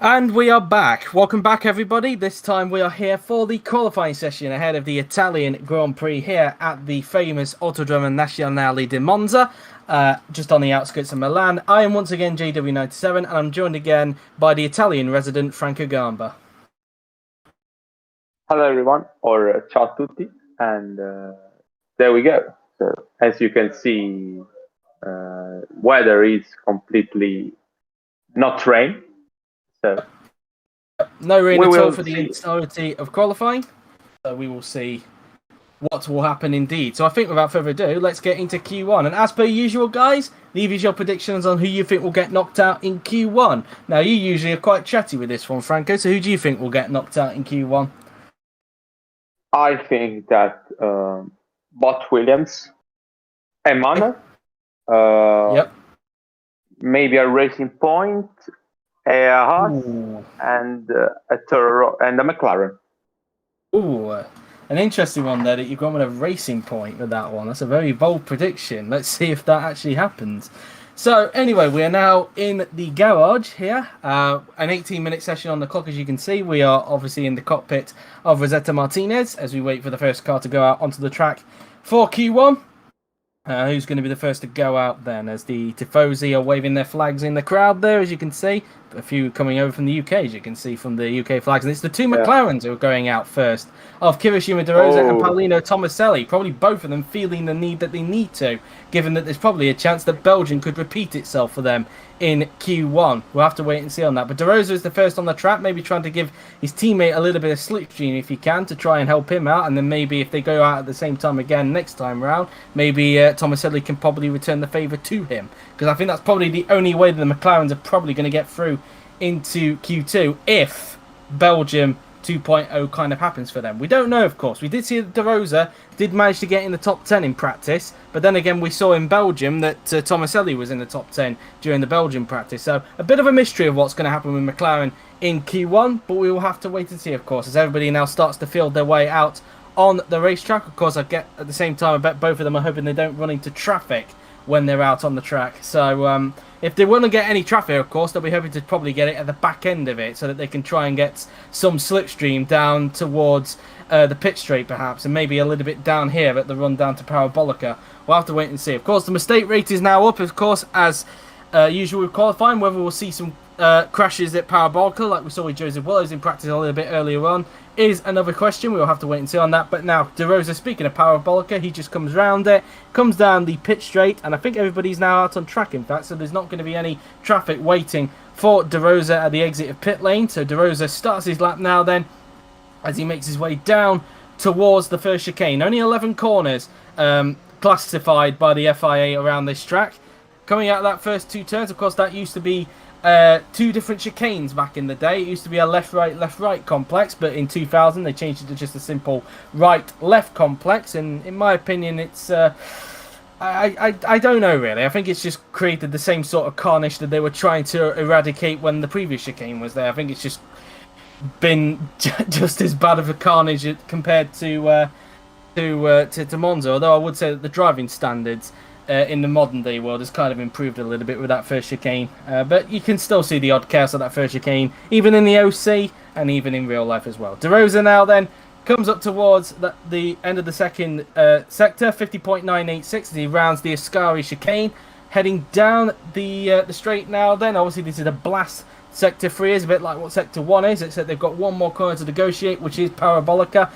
And we are back. Welcome back, everybody. This time we are here for the qualifying session ahead of the Italian Grand Prix here at the famous Autodromo Nazionale di Monza, just on the outskirts of Milan. I am once again JW97, and I'm joined again by the Italian resident Franco Gamba. Hello everyone, or ciao a tutti, and there we go. So as you can see, weather is completely not rain. So no rain at all for the entirety of qualifying. So we will see what will happen indeed. So I think without further ado, let's get into Q1. And as per usual, guys, leave us your predictions on who you think will get knocked out in Q1. Now, you usually are quite chatty with this one, Franco. So who do you think will get knocked out in Q1? I think that Bot Williams, Emmanuel, maybe a Racing Point, a Haas, and a McLaren. Ooh, an interesting one there that you've gone with a Racing Point with that one. That's a very bold prediction. Let's see if that actually happens. So anyway, we are now in the garage here. An 18-minute session on the clock, as you can see. We are obviously in the cockpit of Rosetta Martinez as we wait for the first car to go out onto the track for Q1. Who's going to be the first to go out then, as the Tifosi are waving their flags in the crowd there, as you can see. A few coming over from the UK, as you can see from the UK flags. And it's the two McLarens who are going out first, of Kirishima DeRosa and Paolino Tomaselli. Probably both of them feeling the need that they need to, given that there's probably a chance that Belgium could repeat itself for them in Q1. We'll have to wait and see on that. But DeRosa is the first on the track, maybe trying to give his teammate a little bit of slipstream if he can, to try and help him out. And then maybe if they go out at the same time again next time round, maybe Tomaselli can probably return the favour to him. Because I think that's probably the only way that the McLarens are probably going to get through into Q2 if Belgium 2.0 kind of happens for them. We don't know, of course. We did see that DeRosa did manage to get in the top 10 in practice, but then again we saw in Belgium that Tomaselli was in the top 10 during the Belgian practice. So a bit of a mystery of what's going to happen with McLaren in Q1, but we will have to wait and see, of course, as everybody now starts to field their way out on the racetrack. Of course, I get at the same time, I bet both of them are hoping they don't run into traffic when they're out on the track. So if they want to get any traffic, of course, they'll be hoping to probably get it at the back end of it so that they can try and get some slipstream down towards the pit straight, perhaps, and maybe a little bit down here at the run down to Parabolica. We'll have to wait and see. Of course, the mistake rate is now up, of course, as usual with qualifying. Whether we'll see some crashes at Parabolica like we saw with Joseph Willows in practice a little bit earlier on is another question. We'll have to wait and see on that. But now, DeRosa, speaking of Parabolica, he just comes round it, comes down the pit straight, and I think everybody's now out on track, in fact, so there's not going to be any traffic waiting for DeRosa at the exit of pit lane. So DeRosa starts his lap now then, as he makes his way down towards the first chicane. Only 11 corners classified by the FIA around this track. Coming out of that first two turns, of course, that used to be two different chicanes back in the day. It used to be a left-right complex, but in 2000 they changed it to just a simple right-left complex. And in my opinion, it's I don't know really. I think it's just created the same sort of carnage that they were trying to eradicate when the previous chicane was there. I think it's just been just as bad of a carnage compared to Monza. Although I would say that the driving standards in the modern day world has kind of improved a little bit with that first chicane, but you can still see the odd chaos of that first chicane even in the OC and even in real life as well. DeRosa now then comes up towards the end of the second sector, 50.986, as he rounds the Ascari chicane, heading down the straight now then. Obviously this is a blast. Sector 3 is a bit like what Sector 1 is, except they've got one more corner to negotiate, which is Parabolica.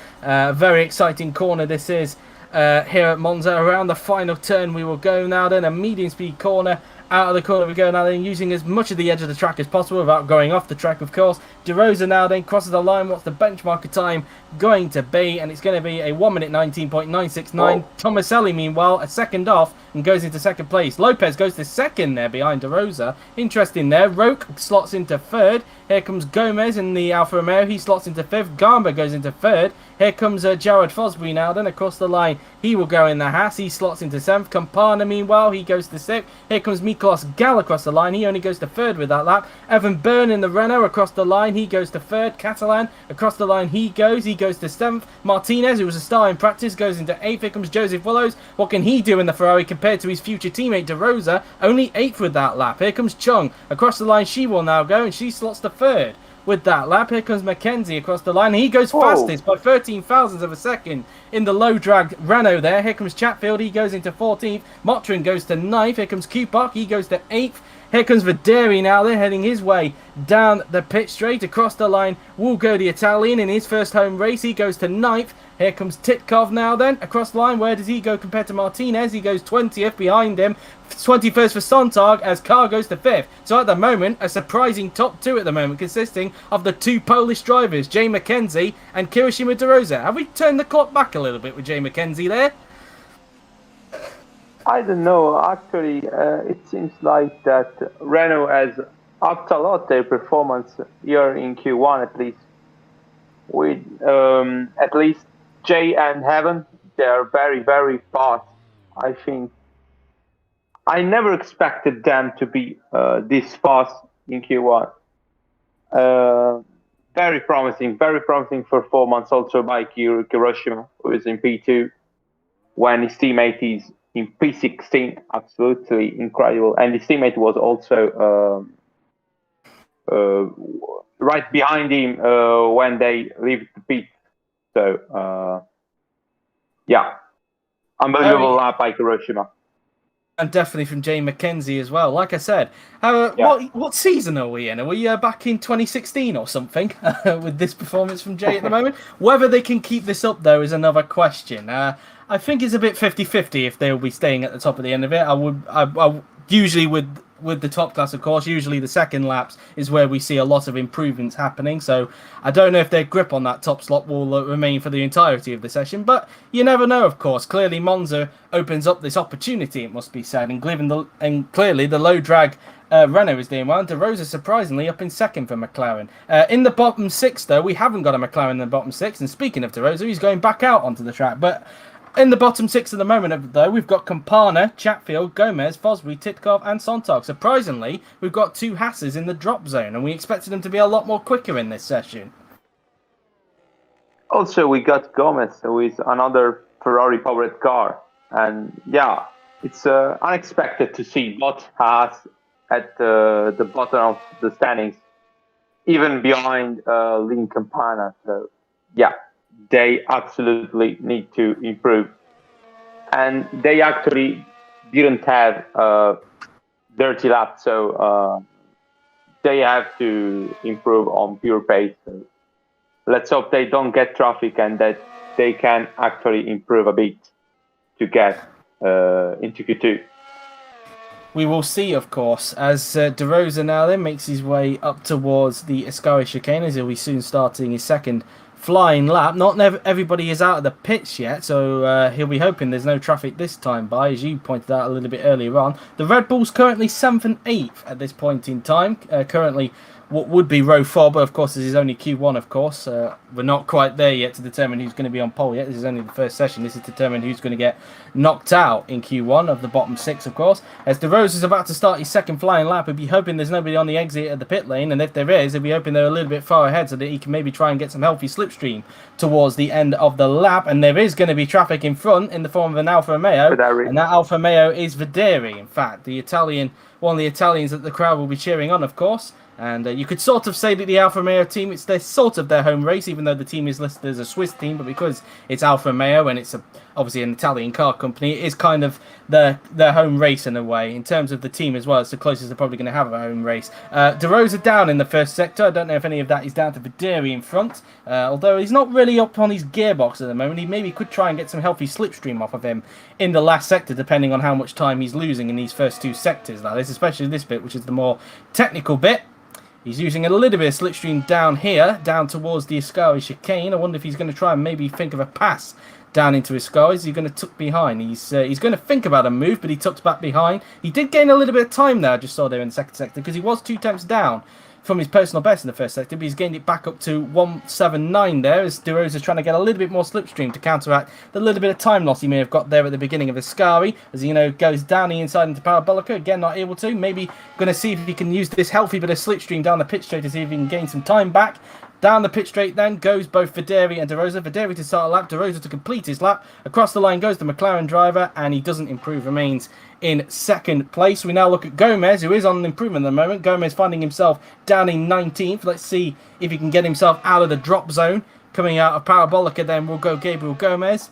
Very exciting corner this is here at Monza. Around the final turn we will go now then, a medium speed corner. Out of the corner we go now then, using as much of the edge of the track as possible without going off the track, of course. DeRosa now then crosses the line. What's the benchmarker time going to be? And it's going to be a 1 minute 19.969. Tomaselli, meanwhile, a second off and goes into second place. Lopez goes to second there behind DeRosa. Interesting there. Roque slots into third. Here comes Gomez in the Alfa Romeo. He slots into fifth. Gamba goes into third. Here comes Jared Fosbury now then across the line. He will go in the Haas. He slots into seventh. Campana, meanwhile, he goes to sixth. Here comes Miklos Gal across the line. He only goes to third with that lap. Evan Byrne in the Renault across the line. he goes to third. Catalan, across the line he goes to 7th. Martinez, who was a star in practice, goes into 8th. Here comes Joseph Willows. What can he do in the Ferrari compared to his future teammate De Rosa? Only 8th with that lap. Here comes Chung. Across the line she will now go, and she slots to 3rd. With that lap, here comes Mackenzie across the line. He goes fastest by 13 thousandths of a second in the low drag Renault there. Here comes Chatfield. He goes into 14th. Motrin goes to 9th. Here comes Kupak. He goes to 8th. Here comes Videri now. They're heading his way down the pit straight. Across the line will go the Italian in his first home race. He goes to 9th. Here comes Titkov now then. Across the line, where does he go compared to Martinez? He goes 20th behind him. 21st for Sontag as Carr goes to 5th. So at the moment, a surprising top 2 at the moment, consisting of the 2 Polish drivers, Jay Mackenzie and Kirishima De Rosa. Have we turned the clock back a little bit with Jay Mackenzie there? I don't know. Actually, it seems like that Renault has upped a lot their performance here in Q1 at least. With at least Jay and Heaven, they are very, very fast. I think I never expected them to be this fast in Q1. Very promising performance also by Hiroshima, who is in P2, when his teammate is in P16. Absolutely incredible. And his teammate was also right behind him when they leave the pit. So, yeah, unbelievable lap by Hiroshima. And definitely from Jay Mackenzie as well. Like I said, what season are we in? Are we back in 2016 or something with this performance from Jay at the moment? Whether they can keep this up, though, is another question. I think it's a bit 50-50 if they'll be staying at the top at the end of it. I usually with the top class, of course, usually the second laps is where we see a lot of improvements happening. So I don't know if their grip on that top slot will remain for the entirety of the session, but you never know, of course. Clearly, Monza opens up this opportunity, it must be said, and clearly the low drag Renault is doing well. De Rosa surprisingly up in 2nd for McLaren. In the bottom 6, though, we haven't got a McLaren in the bottom 6, and speaking of De Rosa, he's going back out onto the track, but in the bottom 6 at the moment, though, we've got Campana, Chatfield, Gomez, Fosbury, Titkov, and Sontag. Surprisingly, we've got 2 Hasses in the drop zone, and we expected them to be a lot more quicker in this session. Also, we got Gomez with another Ferrari-powered car. And yeah, it's unexpected to see both Haas at the bottom of the standings, even behind Lin Campana. So, yeah. They absolutely need to improve. And they actually didn't have a dirty lap, so they have to improve on pure pace. So let's hope they don't get traffic and that they can actually improve a bit to get into Q2. We will see, of course, as De Rosa now then makes his way up towards the Ascari chicane, as he'll be soon starting his second flying lap. Not everybody is out of the pits yet, so he'll be hoping there's no traffic this time by, as you pointed out a little bit earlier on. The Red Bull's currently 7th and 8th at this point in time. Currently what would be row 4, but of course this is only Q1, of course. We're not quite there yet to determine who's going to be on pole yet. This is only the first session. This is to determine who's going to get knocked out in Q1 of the bottom 6, of course. As De Rosa is about to start his second flying lap, he'll be hoping there's nobody on the exit of the pit lane, and if there is, he'll be hoping they're a little bit far ahead so that he can maybe try and get some healthy slipstream towards the end of the lap. And there is going to be traffic in front in the form of an Alfa Romeo, and that Alfa Romeo is Videri, in fact, the Italian, one of the Italians that the crowd will be cheering on, of course. And you could sort of say that the Alfa Romeo team, it's sort of their home race, even though the team is listed as a Swiss team. But because it's Alfa Romeo and it's obviously an Italian car company, it is kind of their home race in a way. In terms of the team as well, it's the closest they're probably going to have a home race. De Rosa down in the first sector. I don't know if any of that is down to Videri in front. Although he's not really up on his gearbox at the moment. He maybe could try and get some healthy slipstream off of him in the last sector, depending on how much time he's losing in these first 2 sectors. Like this, especially this bit, which is the more technical bit. He's using a little bit of slipstream down here, down towards the Ascari chicane. I wonder if he's going to try and maybe think of a pass down into Ascari. Is he going to tuck behind? He's going to think about a move, but he tucked back behind. He did gain a little bit of time there, I just saw there in the second sector, because he was 2 temps down from his personal best in the first sector, but he's gained it back up to 179 there as De Rosa trying to get a little bit more slipstream to counteract the little bit of time loss he may have got there at the beginning of the Ascari, as goes down the inside into Parabolica, again not able to, maybe going to see if he can use this healthy bit of slipstream down the pit straight to see if he can gain some time back. Down the pit straight then goes both Videri and De Rosa. Videri to start a lap, De Rosa to complete his lap. Across the line goes the McLaren driver, and he doesn't improve, remains in second place. We now look at Gomez, who is on an improvement at the moment. Gomez finding himself down in 19th. Let's see if he can get himself out of the drop zone. Coming out of Parabolica then will go Gabriel Gomez,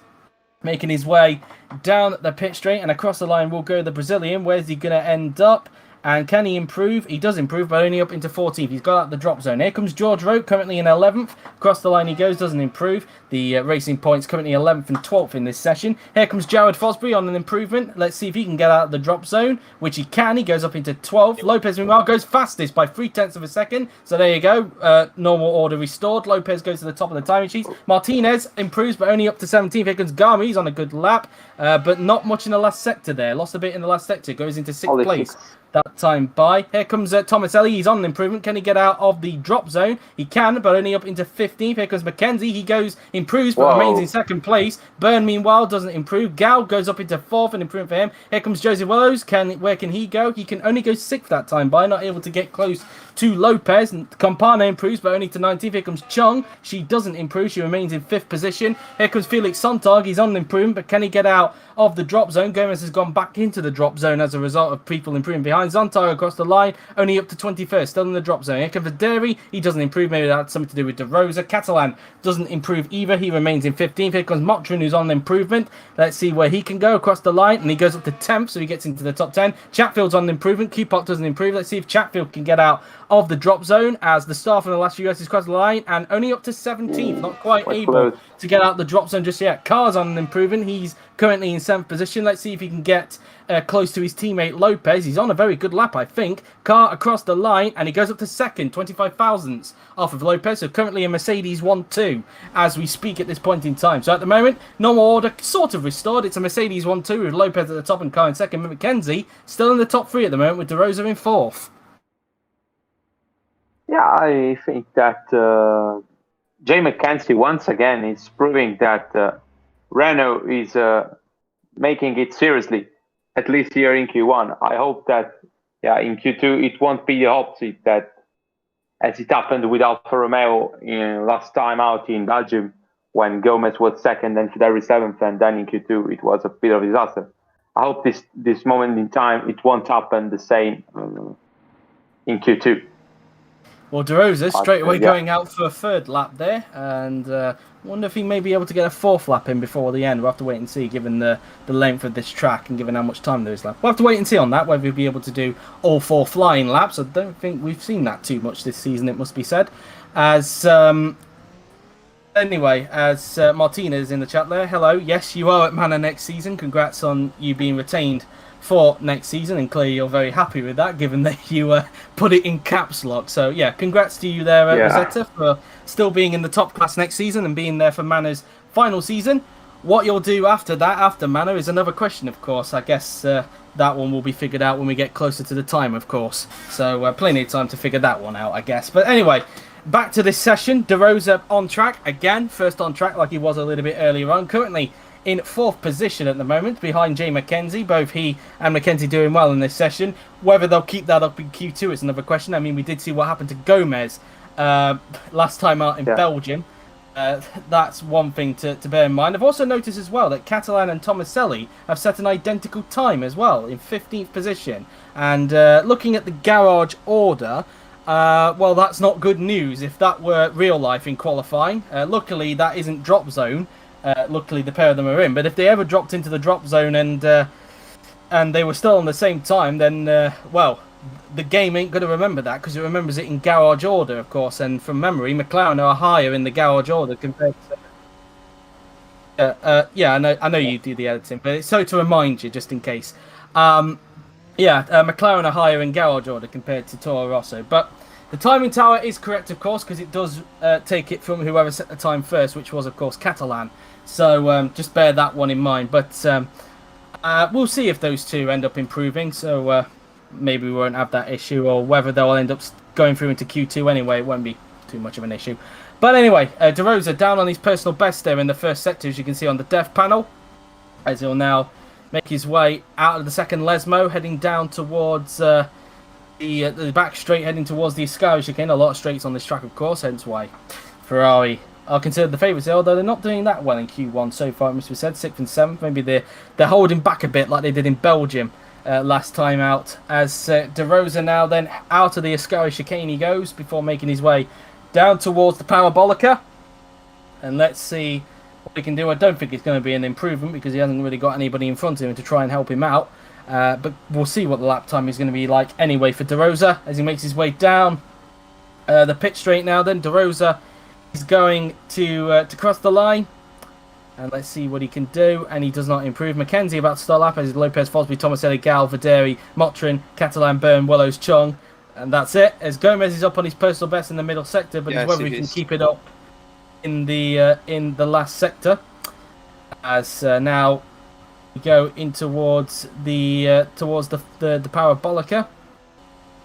making his way down the pit straight, and across the line will go the Brazilian. Where's he going to end up? And can he improve? He does improve, but only up into 14th. He's got out the drop zone. Here comes George Roque, currently in 11th. Across the line he goes, doesn't improve. The Racing Point's currently 11th and 12th in this session. Here comes Jared Fosbury on an improvement. Let's see if he can get out of the drop zone, which he can. He goes up into 12th. Lopez, meanwhile, goes fastest by 0.3 of a second. So there you go. Normal order restored. Lopez goes to the top of the timing sheet. Martinez improves, but only up to 17th. Here comes Gami. He's on a good lap, but not much in the last sector there. Lost a bit in the last sector. Goes into 6th place. That time by. Here comes Tomaselli. He's on an improvement. Can he get out of the drop zone? He can, but only up into 15th. Here comes Mackenzie. He improves, but remains in second place. Byrne, meanwhile, doesn't improve. Gal goes up into 4th, an improvement for him. Here comes Jose Willows. Where can he go? He can only go 6th that time by, not able to get close to Lopez. Campana improves, but only to 19th. Here comes Chung. She doesn't improve. She remains in 5th position. Here comes Felix Sontag. He's on an improvement, but can he get out of the drop zone? Gomez has gone back into the drop zone as a result of people improving behind. Sontag across the line, only up to 21st, still in the drop zone. Here comes Videri. He doesn't improve. Maybe that's something to do with De Rosa. Catalan doesn't improve either. He remains in 15th. Here comes Motrin, who's on an improvement. Let's see where he can go across the line, and he goes up to 10th, so he gets into the top 10. Chatfield's on an improvement. Kupok doesn't improve. Let's see if Chatfield can get out of the drop zone as the star from the last few races across the line, and only up to 17th, not quite able to get out the drop zone just yet. Carr's on an improvement. He's currently in 7th position. Let's see if he can get close to his teammate Lopez. He's on a very good lap, I think. Carr across the line, and he goes up to 2nd, 25 thousandths off of Lopez. So currently a Mercedes 1-2 as we speak at this point in time. So at the moment, normal order sort of restored. It's a Mercedes 1-2 with Lopez at the top and Carr in 2nd. But Mackenzie still in the top 3 at the moment with De Rosa in 4th. Yeah, I think that Jay Mackenzie once again is proving that Renault is making it seriously, at least here in Q1. I hope that in Q2 it won't be the opposite, that as it happened with Alfa Romeo last time out in Belgium when Gomez was 2nd and Fideri 7th, and then in Q2 it was a bit of a disaster. I hope this moment in time it won't happen the same in Q2. Well, De Rosa straight away going out for a 3rd lap there, and wonder if he may be able to get a 4th lap in before the end. We'll have to wait and see, given the length of this track and given how much time there is left. We'll have to wait and see on that, whether he'll be able to do all 4 flying laps. I don't think we've seen that too much this season, it must be said. As Martinez in the chat there, hello. Yes, you are at Manor next season. Congrats on you being retained for next season, and clearly you're very happy with that, given that you put it in caps lock. So yeah, congrats to you there, Rosetta, for still being in the top class next season and being there for Manor's final season. What you'll do after that, after Manor, is another question, of course. I guess that one will be figured out when we get closer to the time, of course. So plenty of time to figure that one out, I guess. But anyway, back to this session. De Rosa on track again, first on track like he was a little bit earlier on. Currently in 4th position at the moment, behind Jay Mackenzie. Both he and Mackenzie doing well in this session. Whether they'll keep that up in Q2 is another question. I mean, we did see what happened to Gomez last time out in Belgium. That's one thing to bear in mind. I've also noticed as well that Catalan and Tomaselli have set an identical time as well, in 15th position. And looking at the garage order, well, that's not good news if that were real life in qualifying. Luckily, that isn't drop zone. Luckily, the pair of them are in. But if they ever dropped into the drop zone and they were still on the same time, then, well, the game ain't going to remember that, because it remembers it in garage order, of course. And from memory, McLaren are higher in the garage order compared to... yeah, I know you do the editing, but it's so to remind you, just in case. McLaren are higher in garage order compared to Toro Rosso. But the timing tower is correct, of course, because it does take it from whoever set the time first, which was, of course, Catalan. So just bear that one in mind. But we'll see if those two end up improving. So maybe we won't have that issue, or whether they'll end up going through into Q2 anyway. It won't be too much of an issue. But anyway, De Rosa down on his personal best there in the first sector, as you can see on the dev panel, as he'll now make his way out of the second Lesmo, heading down towards the back straight, heading towards the Ascari chicane. A lot of straights on this track, of course, hence why Ferrari are considered the favourites, although they're not doing that well in Q1 so far, it must be said. 6th and 7th, maybe they're holding back a bit like they did in Belgium last time out, as De Rosa now then out of the Ascari chicane he goes, before making his way down towards the Parabolica. And let's see what he can do. I don't think it's going to be an improvement, because he hasn't really got anybody in front of him to try and help him out. But we'll see what the lap time is going to be like anyway for De Rosa, as he makes his way down the pit straight now then. De Rosa is going to cross the line. And let's see what he can do. And he does not improve. Mackenzie about to start lap, as Lopez, Fosbury, Tomaselli, Gal, Vaderi, Motrin, Catalan, Byrne, Willows, Chung. And that's it. As Gomez is up on his personal best in the middle sector, but it's whether he can keep it up in the last sector. As now we go in towards the Parabolica.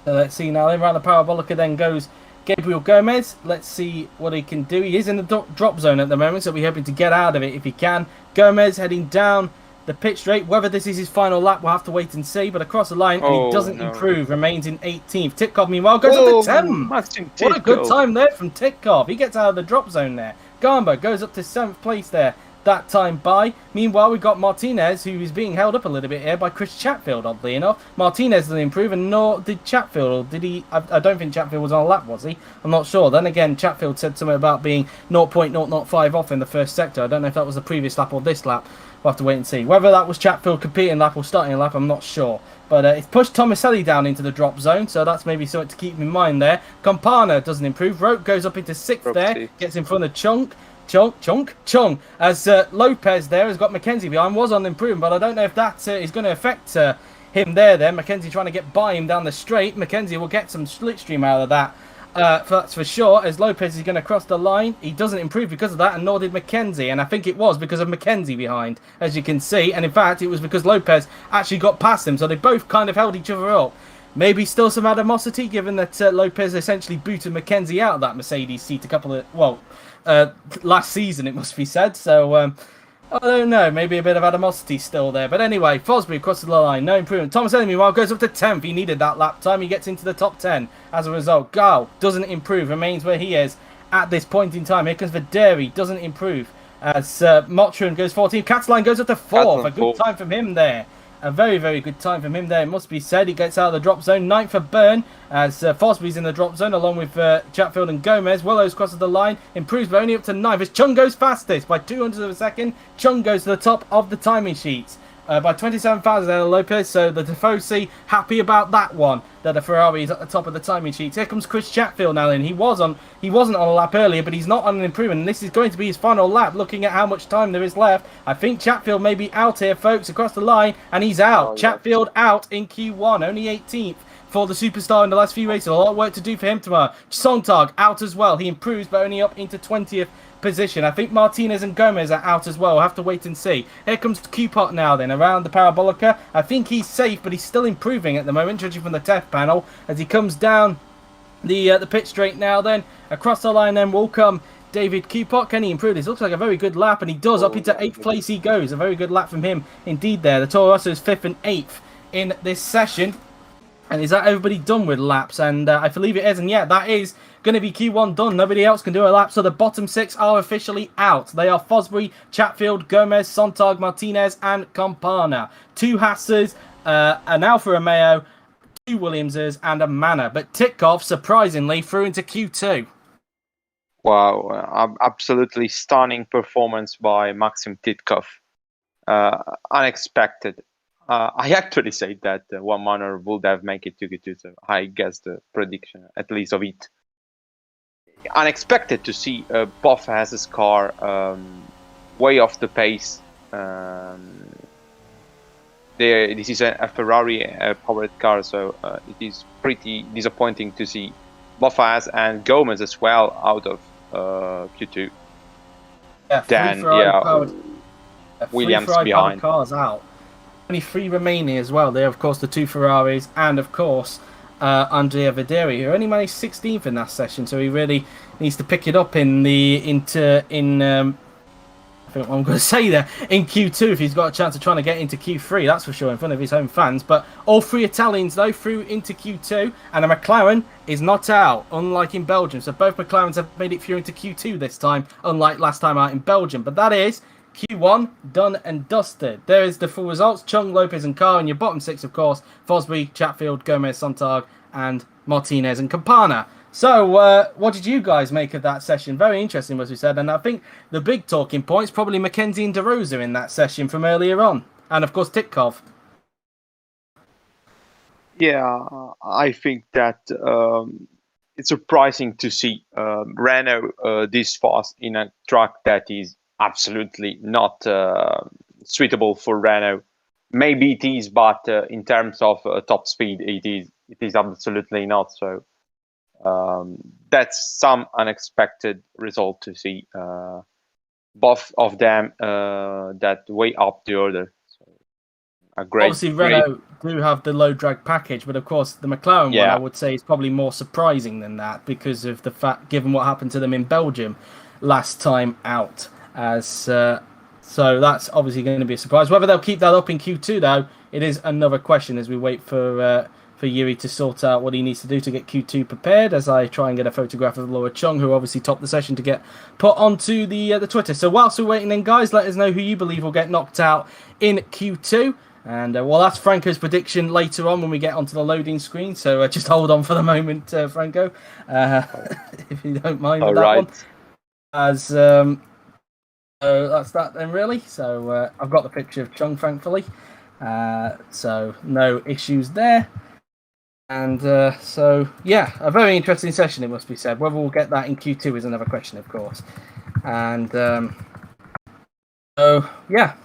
Let's see now. Around the Parabolica then goes Gabriel Gomez. Let's see what he can do. He is in the drop zone at the moment, so we're hoping to get out of it if he can. Gomez heading down the pit straight. Whether this is his final lap, we'll have to wait and see. But across the line, and he doesn't improve, remains in 18th. Titkov, meanwhile, goes up to 10th. What a good time there from Titkov. He gets out of the drop zone there. Gamba goes up to 7th place there. That time by. Meanwhile, we've got Martinez, who is being held up a little bit here by Chris Chatfield, oddly enough. Martinez didn't improve, and nor did Chatfield. Or did he? I don't think Chatfield was on a lap, was he? I'm not sure. Then again, Chatfield said something about being 0.005 off in the first sector. I don't know if that was the previous lap or this lap. We'll have to wait and see. Whether that was Chatfield competing lap or starting lap, I'm not sure. But it's pushed Tomaselli down into the drop zone, so that's maybe something to keep in mind there. Campana doesn't improve. Roque goes up into 6th there, gets in front of Chung, as Lopez there has got Mackenzie behind, was on improvement, but I don't know if that is going to affect him there. Mackenzie trying to get by him down the straight. Mackenzie will get some slipstream out of that, that's for sure, as Lopez is going to cross the line. He doesn't improve because of that, and nor did Mackenzie, and I think it was because of Mackenzie behind, as you can see, and in fact it was because Lopez actually got past him, so they both kind of held each other up. Maybe still some animosity, given that Lopez essentially booted Mackenzie out of that Mercedes seat last season, it must be said. So I don't know, maybe a bit of animosity still there. But anyway, Fosbury crosses the line, no improvement. Thomas Elliott, meanwhile, goes up to 10th. He needed that lap time. He gets into the top 10 as a result. Gal doesn't improve, remains where he is at this point in time. Here comes Vaderi, doesn't improve, as Motrin goes 14th. Catalan goes up to 4th. A good time from him there. A very, very good time from him there, it must be said. He gets out of the drop zone. 9th for Byrne, as Fosbury's in the drop zone, along with Chatfield and Gomez. Willows crosses the line, improves, but only up to 9th. As Chung goes fastest by 200 of a second. Chung goes to the top of the timing sheets by 27,000 there, Lopez. So the Tifosi happy about that one, that the Ferrari is at the top of the timing sheets. Here comes Chris Chatfield now in. He wasn't on a lap earlier, but he's not on an improvement. And this is going to be his final lap, looking at how much time there is left. I think Chatfield may be out here, folks, across the line, and he's out. Chatfield out in Q1, only 18th for the superstar in the last few races. A lot of work to do for him tomorrow. Sontag out as well. He improves, but only up into 20th position. I think Martinez and Gomez are out as well. We'll have to wait and see. Here comes Q-Pot now then, around the Parabolica. I think he's safe, but he's still improving at the moment, judging from the test panel, as he comes down the pit straight now then. Across the line then will come David Q-Pot. Can he improve? This looks like a very good lap, and he does. Up into 8th place he goes. A very good lap from him indeed there. The Toro Rosso is 5th and 8th in this session. And is that everybody done with laps? And I believe it is. And yeah, that is going to be Q1 done. Nobody else can do a lap. So the bottom 6 are officially out. They are Fosbury, Chatfield, Gomez, Sontag, Martinez, and Campana. 2 Haasers, an Alfa Romeo, 2 Williamses, and a Manor. But Titkov, surprisingly, through into Q2. Wow, absolutely stunning performance by Maxim Titkov. Unexpected. I actually say that one Manor would have made it to Q2, so I guess the prediction, at least of it. Unexpected to see both Haas's car way off the pace. This is a Ferrari powered car, so it is pretty disappointing to see Bottas and Gomez as well out of Q2. Yeah, then Williams behind. Cars out. Only 3 remaining as well. They're of course the 2 Ferraris and of course Andrea Videri, who only managed 16th in that session, so he really needs to pick it up in I think what I'm going to say there, in Q2 if he's got a chance of trying to get into Q3, that's for sure, in front of his home fans. But all three Italians, though, through into Q2, and a McLaren is not out, unlike in Belgium. So both McLarens have made it through into Q2 this time, unlike last time out in Belgium. But that is Q1 done and dusted. There is the full results. Chung, Lopez and Carr in your bottom six, of course. Fosbury, Chatfield, Gomez, Sontag and Martinez and Campana. So, what did you guys make of that session? Very interesting, as we said. And I think the big talking point is probably Mackenzie and De Rosa in that session from earlier on. And, of course, Titkov. Yeah, I think that it's surprising to see Renault this fast in a track that is absolutely not suitable for Renault. Maybe it is, but in terms of top speed, it is absolutely not. So that's some unexpected result to see. Both of them that way up the order. So a great. Obviously, Renault do have the low drag package, but of course the McLaren one I would say is probably more surprising than that because of the fact, given what happened to them in Belgium last time out. So that's obviously going to be a surprise. Whether they'll keep that up in Q2, though, it is another question as we wait for Yuri to sort out what he needs to do to get Q2 prepared, as I try and get a photograph of Laura Chung, who obviously topped the session, to get put onto the Twitter. So whilst we're waiting then, guys, let us know who you believe will get knocked out in Q2. And, well, that's Franco's prediction later on when we get onto the loading screen. So just hold on for the moment, Franco, if you don't mind with that one. As... so that's that then, really. So I've got the picture of Chung, thankfully. So no issues there. And so, yeah, a very interesting session, it must be said. Whether we'll get that in Q2 is another question, of course. And so, yeah.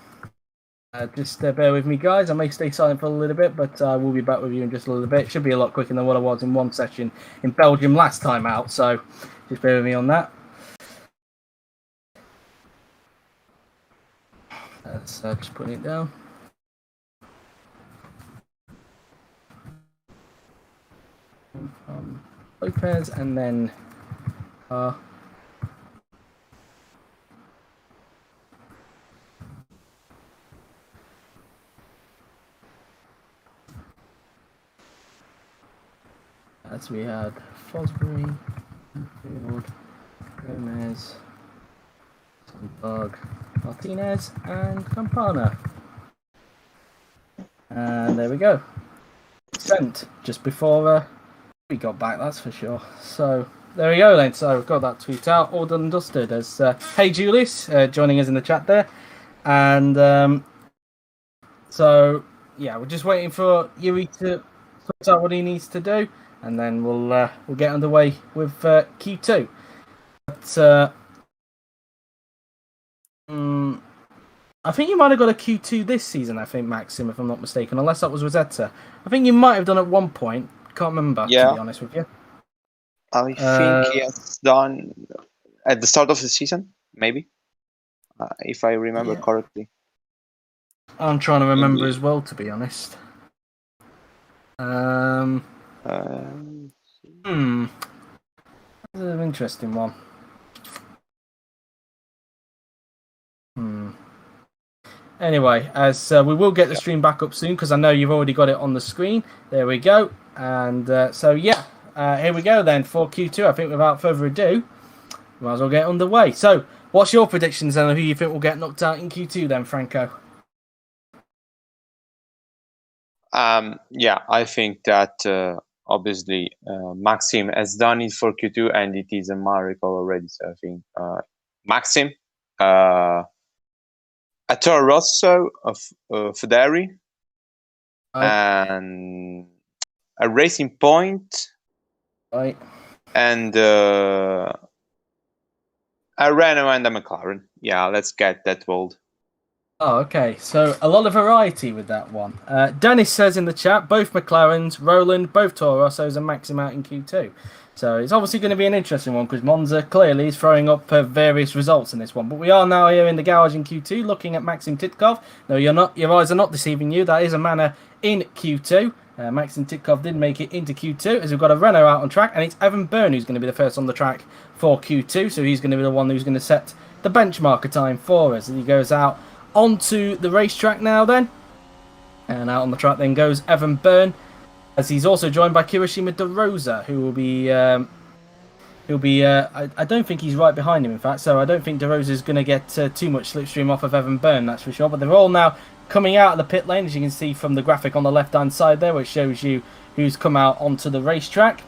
Just bear with me, guys. I may stay silent for a little bit, but I will be back with you in just a little bit. It should be a lot quicker than what I was in one session in Belgium last time out. So just bear with me on that. Let's just put it down. Lopez and then as we had Fosbury, Field, Gomez, Sontag, Martinez and Campana. And there we go. Sent just before we got back, that's for sure. So there we go then. So we've got that tweet out, all done and dusted. As hey Julius, joining us in the chat there. And so yeah, we're just waiting for Yuri to sort out what he needs to do, and then we'll get underway with Q2. But I think you might have got a Q2 this season, I think, Maxim, if I'm not mistaken, unless that was Rosetta. I think you might have done at one point. Can't remember, to be honest with you. I think he has done at the start of the season, maybe, if I remember correctly. I'm trying to remember as well, to be honest. That's an interesting one. Anyway, as we will get the stream back up soon, because I know you've already got it on the screen. There we go. And so, yeah, here we go then for Q2. I think without further ado, we might as well get underway. So, what's your predictions then of who you think will get knocked out in Q2 then, Franco? Yeah, I think that obviously Maxim has done it for Q2 and it is a miracle already. So I think Maxim, a Toro Rosso of Federi, and a Racing Point, right, and a Renault and a McLaren. Yeah, let's get that bold. Oh, okay. So a lot of variety with that one. Dennis says in the chat, both McLarens, Roland, both Toro Rossos, and Maxim out in Q2. So it's obviously going to be an interesting one because Monza clearly is throwing up various results in this one. But we are now here in the garage in Q2 looking at Maxim Titkov. No, you're not. Your eyes are not deceiving you. That is a manor in Q2. Max and Titkov did make it into Q2 as we've got a Renault out on track, and it's Evan Byrne who's going to be the first on the track for Q2. So he's going to be the one who's going to set the benchmarker time for us. And he goes out onto the racetrack now then. And out on the track then goes Evan Byrne, as he's also joined by Kirishima DeRosa, who will be... I don't think he's right behind him, in fact, so I don't think DeRosa is going to get too much slipstream off of Evan Byrne, that's for sure. But they're all now coming out of the pit lane, as you can see from the graphic on the left-hand side there, which shows you who's come out onto the racetrack.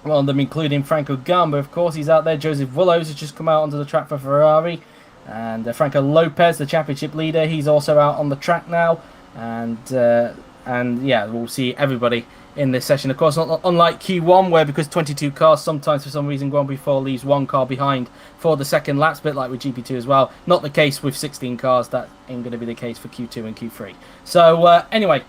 One of them including Franco Gamba, of course, he's out there. Joseph Willows has just come out onto the track for Ferrari. And Franco Lopez, the championship leader, he's also out on the track now. And yeah, we'll see everybody in this session. Of course, unlike Q1, where because 22 cars, sometimes for some reason Grand Prix 4 leaves one car behind for the second laps, bit like with GP2 as well. Not the case with 16 cars. That ain't going to be the case for Q2 and Q3. So anyway,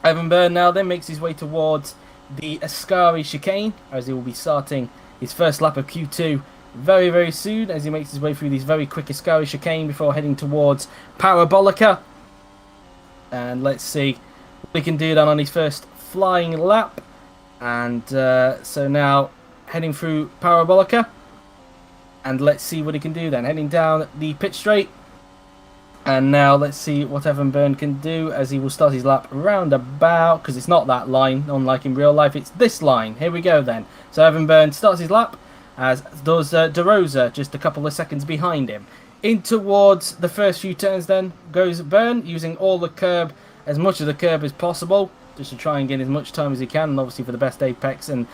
Evan Byrne now then makes his way towards the Ascari chicane, as he will be starting his first lap of Q2 very, very soon, as he makes his way through these very quick Ascari chicane before heading towards Parabolica. And let's see what he can do then on his first flying lap. And so now heading through Parabolica, and let's see what he can do then, heading down the pit straight. And now let's see what Evan Byrne can do, as he will start his lap roundabout, because it's not that line, unlike in real life, it's this line. Here we go then. So Evan Byrne starts his lap, as does DeRosa, just a couple of seconds behind him. In towards the first few turns then goes Byrne, using all the curb, as much of the curb as possible, just to try and get as much time as he can, and obviously for the best apex and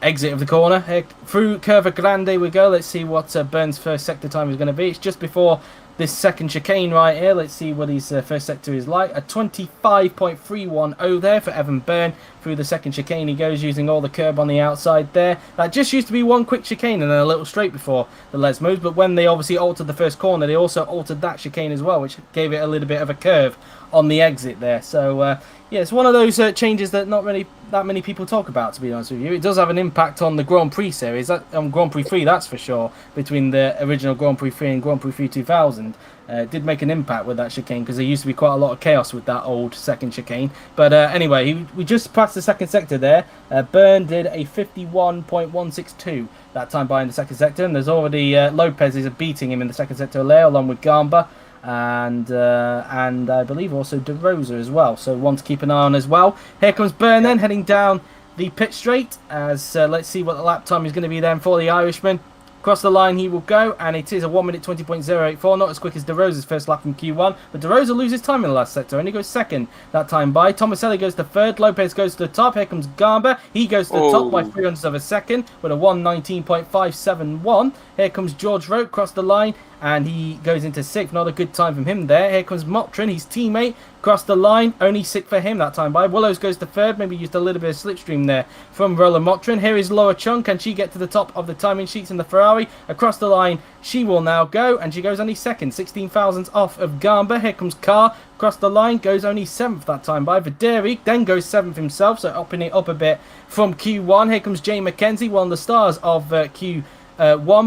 exit of the corner. Here, through Curva Grande we go. Let's see what Byrne's first sector time is going to be. It's just before this second chicane right here. Let's see what his first sector is like. A 25.310 there for Evan Byrne. Through the second chicane he goes, using all the curb on the outside there. That just used to be one quick chicane and then a little straight before the Les moves, but when they obviously altered the first corner, they also altered that chicane as well, which gave it a little bit of a curve on the exit there. So yeah, it's one of those changes that not really that many people talk about, to be honest with you. It does have an impact on the Grand Prix series, on Grand Prix 3, that's for sure, between the original Grand Prix 3 and Grand Prix 3 2000. It did make an impact with that chicane, because there used to be quite a lot of chaos with that old second chicane. But anyway, we just passed the second sector there. Byrne did a 51.162 that time by in the second sector, and there's already Lopez is beating him in the second sector there, along with Gamba. And I believe also DeRosa as well, so one to keep an eye on as well. Here comes Byrne then, heading down the pit straight, as let's see what the lap time is going to be then for the Irishman. Across the line he will go, and it is a 1 minute 20.084, not as quick as DeRosa's first lap from Q1, but DeRosa loses time in the last sector, only goes second that time by. Tomaselli goes to third, Lopez goes to the top, here comes Gamba, he goes to the top by 300ths of a second with a 1:19.571. Here comes George Rote across the line, and he goes into sixth, not a good time from him there. Here comes Motrin, his teammate, across the line, only sixth for him that time by. Willows goes to third, maybe used a little bit of slipstream there from Roland Motrin. Here is Laura Chung, can she get to the top of the timing sheets in the Ferrari? Across the line she will now go, and she goes only second, 16 thousandths off of Gamba. Here comes Carr, across the line, goes only seventh that time by. Videri then goes seventh himself, so upping it up a bit from Q1. Here comes Jay McKenzie, one of the stars of Q1,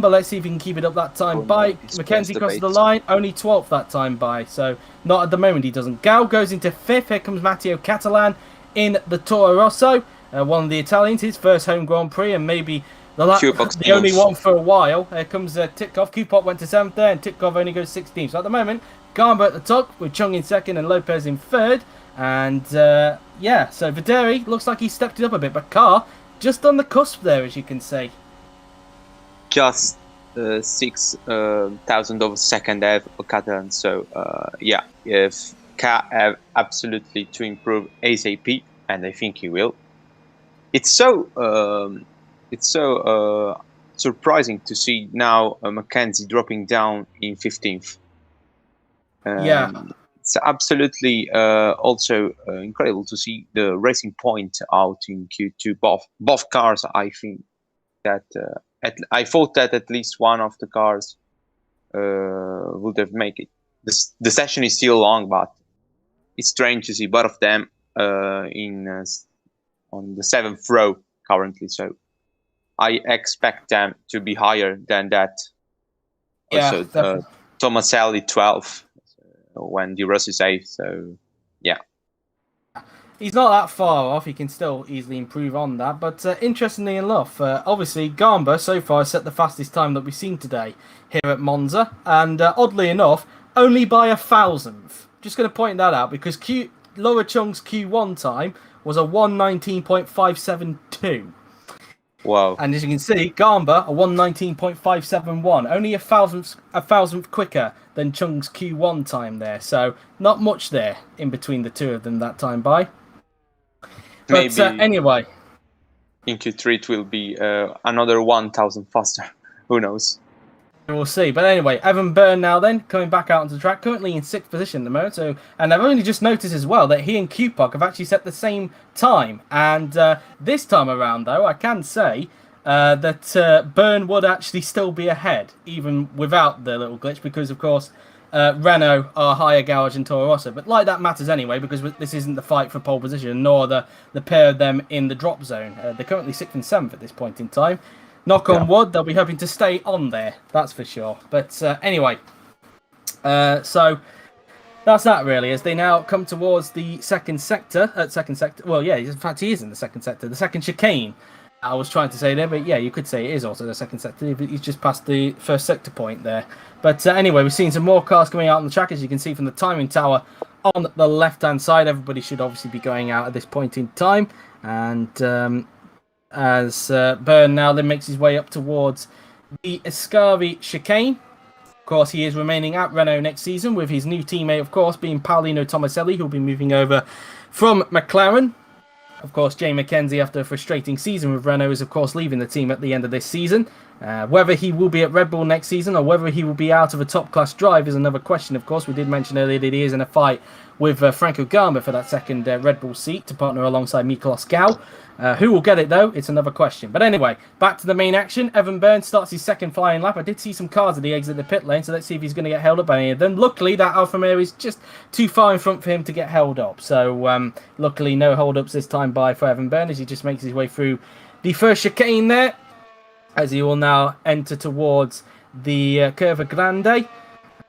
but let's see if he can keep it up that time by. McKenzie crosses the line, only 12th that time by, so not at the moment he doesn't. Gal goes into fifth. Here comes Matteo Catalan in the Toro Rosso, one of the Italians, his first home Grand Prix, and maybe the only one for a while. Here comes Titkov. Kupop went to seventh there, and Titkov only goes 16th. So at the moment, Gamba at the top, with Chung in second and Lopez in third. And yeah, so Videri looks like he stepped it up a bit, but Carr just on the cusp there, as you can say. Just 6,000 of a second ahead of Catalan. So yeah, if Car have absolutely to improve ASAP, and I think he will. It's so surprising to see now Mackenzie dropping down in 15th. Yeah, it's absolutely also incredible to see the Racing Point out in Q2. Both cars, I think that I thought that at least one of the cars would have made it. The session is still long, but it's strange to see both of them on the 7th row currently. So I expect them to be higher than that. Yeah, also, Tomaselli 12th when DeRosa is 8th. So yeah. he's not that far off. He can still easily improve on that. But interestingly enough, obviously Gamba so far has set the fastest time that we've seen today here at Monza, and oddly enough, only by 1,000th. Just going to point that out because Laura Chung's Q1 time was a 1:19.572. Wow. And as you can see, Gamba a 1:19.571, only a thousandth quicker than Chung's Q1 time there. So not much there in between the two of them that time by. But Maybe anyway, in Q3 it will be another 1,000 faster. Who knows? we'll see. But anyway, Evan Byrne now then coming back out onto the track, currently in 6th position at the moment. So, and I've only just noticed as well that he and Q-Puck have actually set the same time. And this time around, though, I can say that Byrne would actually still be ahead, even without the little glitch, because of course Renault are higher garage than Toro Rosso. But like that matters anyway, because this isn't the fight for pole position, nor the pair of them in the drop zone. They're currently 6th and 7th at this point in time. Knock on wood, they'll be hoping to stay on there, that's for sure. But anyway, so that's that really, as they now come towards the second sector. Well, yeah, in fact, he is in the second sector, the second chicane. I was trying to say there, but yeah, you could say it is also the second sector. He's just past the first sector point there. But anyway, we've seen some more cars coming out on the track, as you can see from the timing tower on the left-hand side. Everybody should obviously be going out at this point in time. And as Byrne now then makes his way up towards the Ascari chicane. Of course, he is remaining at Renault next season, with his new teammate, of course, being Paolino Tomaselli, who'll be moving over from McLaren. Of course, Jay McKenzie, after a frustrating season with Renault, is of course leaving the team at the end of this season. Whether he will be at Red Bull next season or whether he will be out of a top-class drive is another question, of course. We did mention earlier that he is in a fight with Franco Gamba for that second Red Bull seat to partner alongside Miklos Gau. Who will get it, though? It's another question. But anyway, back to the main action. Evan Byrne starts his second flying lap. I did see some cars at the exit of the pit lane, so let's see if he's going to get held up by any of them. Luckily, that Alfa Romeo is just too far in front for him to get held up. So, luckily, no hold-ups this time for Evan Byrne, as he just makes his way through the first chicane there, as he will now enter towards the Curva Grande,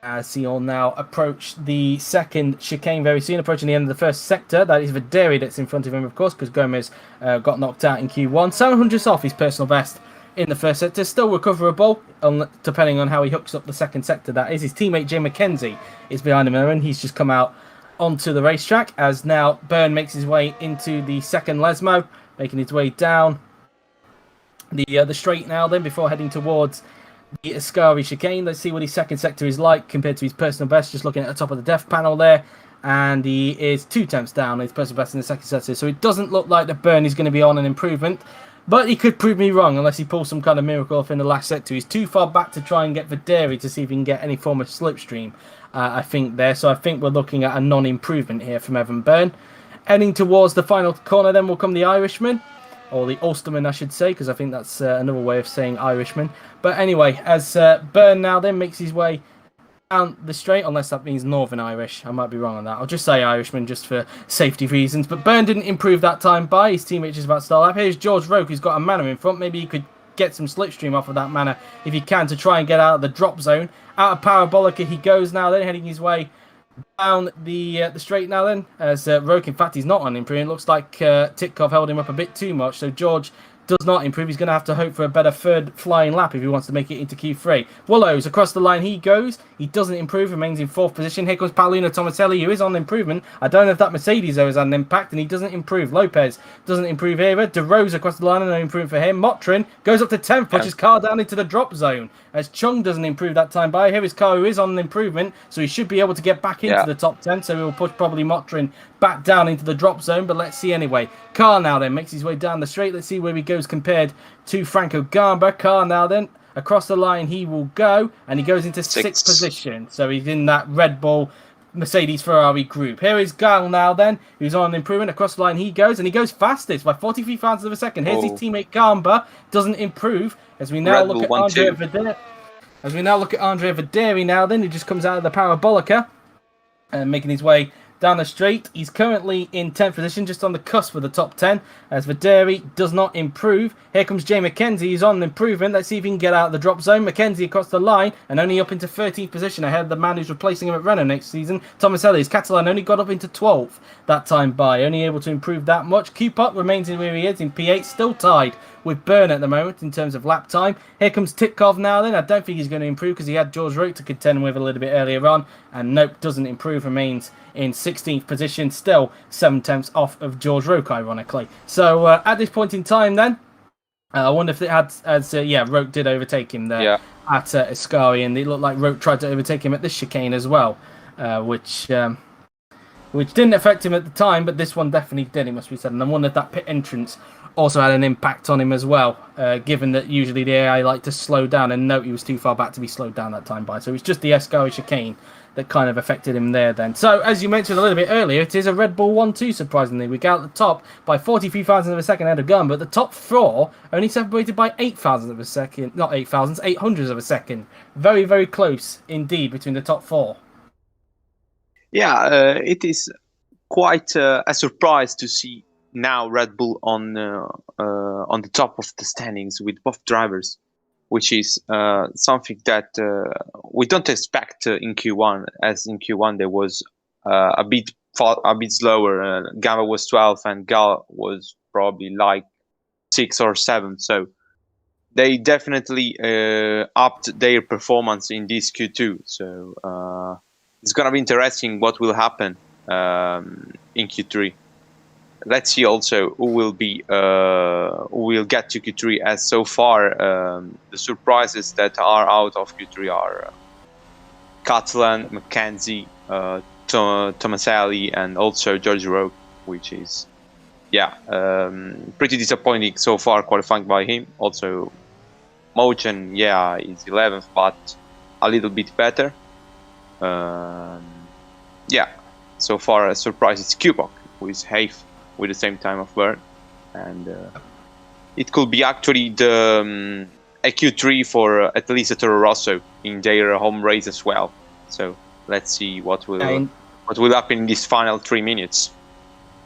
as he will now approach the second chicane very soon, approaching the end of the first sector. That is Videri that's in front of him, of course, because Gomez got knocked out in Q1. 700 off his personal best in the first sector, still recoverable, depending on how he hooks up the second sector. That is, his teammate Jay McKenzie is behind him, and he's just come out onto the racetrack, as now Byrne makes his way into the second Lesmo, making his way down the straight now then, before heading towards the Ascari chicane. Let's see what his second sector is like compared to his personal best, just looking at the top of the def panel there. And he is 2 tenths down on his personal best in the second sector, so it doesn't look like the Byrne is going to be on an improvement. But he could prove me wrong unless he pulls some kind of miracle off in the last sector. He's too far back to try and get Videri to see if he can get any form of slipstream, I think, there. So I think we're looking at a non-improvement here from Evan Byrne. Heading towards the final corner then will come the Irishman. Or the Ulsterman, I should say, because I think that's another way of saying Irishman. But anyway, as Byrne now then makes his way down the straight, unless that means Northern Irish. I might be wrong on that. I'll just say Irishman just for safety reasons. But Byrne didn't improve that time by. His teammate just about to start lap. Here's George Roke, who's got a Manor in front. Maybe he could get some slipstream off of that Manor if he can, to try and get out of the drop zone. Out of Parabolica he goes now then, heading his way down the straight now then, as Roke, in fact, he's not on improving. It looks like Titkov held him up a bit too much, so George does not improve. He's going to have to hope for a better third flying lap if he wants to make it into Q3. Willows, across the line he goes. He doesn't improve, remains in 4th position. Here comes Paolino Tomaselli, who is on improvement. I don't know if that Mercedes, though, has had an impact, and he doesn't improve. Lopez doesn't improve either. De Rose across the line, and no improvement for him. Motrin goes up to 10th, pushes his car down into the drop zone, as Chung doesn't improve that time by. Here his car, who is on an improvement, so he should be able to get back into the top 10, so he will push probably Motrin back down into the drop zone, but let's see anyway. Carr now then makes his way down the straight. Let's see where he goes compared to Franco Gamba. Carr now then, across the line he will go, and he goes into 6th position, so he's in that Red Bull Mercedes Ferrari group. Here is Gal now then, who's on improvement. Across the line he goes, and he goes fastest by 43 thousandths of a second. Here's his teammate Gamba, doesn't improve, as we now look at Andrea Videri. As we now look at Andrea Videri now then, who just comes out of the Parabolica and making his way down the straight. He's currently in 10th position, just on the cusp of the top 10, as Vaderi does not improve. Here comes Jay McKenzie. He's on an improvement. Let's see if he can get out of the drop zone. McKenzie across the line and only up into 13th position ahead of the man who's replacing him at Renault next season, Thomas Elliott. Catalan only got up into 12th that time by, only able to improve that much. Q-Pop remains in where he is in P8, still tied with Byrne at the moment in terms of lap time. Here comes Titkov now then. I don't think he's going to improve because he had George Roque to contend with a little bit earlier on. And nope, doesn't improve, remains in 16th position, still 7/10 off of George Roque, ironically. So at this point in time then, I wonder if it had, Roque did overtake him there at Ascari, and it looked like Roque tried to overtake him at this chicane as well, which didn't affect him at the time, but this one definitely did, it must be said. And I wonder if that pit entrance also had an impact on him as well, given that usually the AI like to slow down, and note he was too far back to be slowed down that time by. So it's just the Ascari chicane that kind of affected him there then. So, as you mentioned a little bit earlier, it is a Red Bull 1-2, surprisingly. We go out the top by 43 thousandths of a second ahead of Gunn, but the top four only separated by 8 thousandths of a second. Not 8 thousandths, 800ths of a second. Very, very close indeed between the top four. Yeah, it is quite a surprise to see now Red Bull on the top of the standings with both drivers, which is something that we don't expect in Q1. As in Q1 there was a bit slower. Gava was 12 and Gal was probably like 6 or 7. So they definitely upped their performance in this Q2. So it's gonna be interesting what will happen in Q3. Let's see also who will get to Q3, as so far the surprises that are out of Q3 are Catalan, McKenzie, Tomaselli, and also George Roque, which is pretty disappointing so far qualifying by him. Also Mochen, is 11th, but a little bit better. So far a surprise is Kubok, who is 8th with the same time of Byrne, and it could be actually the a Q3 for at least a Toro Rosso in their home race as well. So let's see what will happen in these final 3 minutes.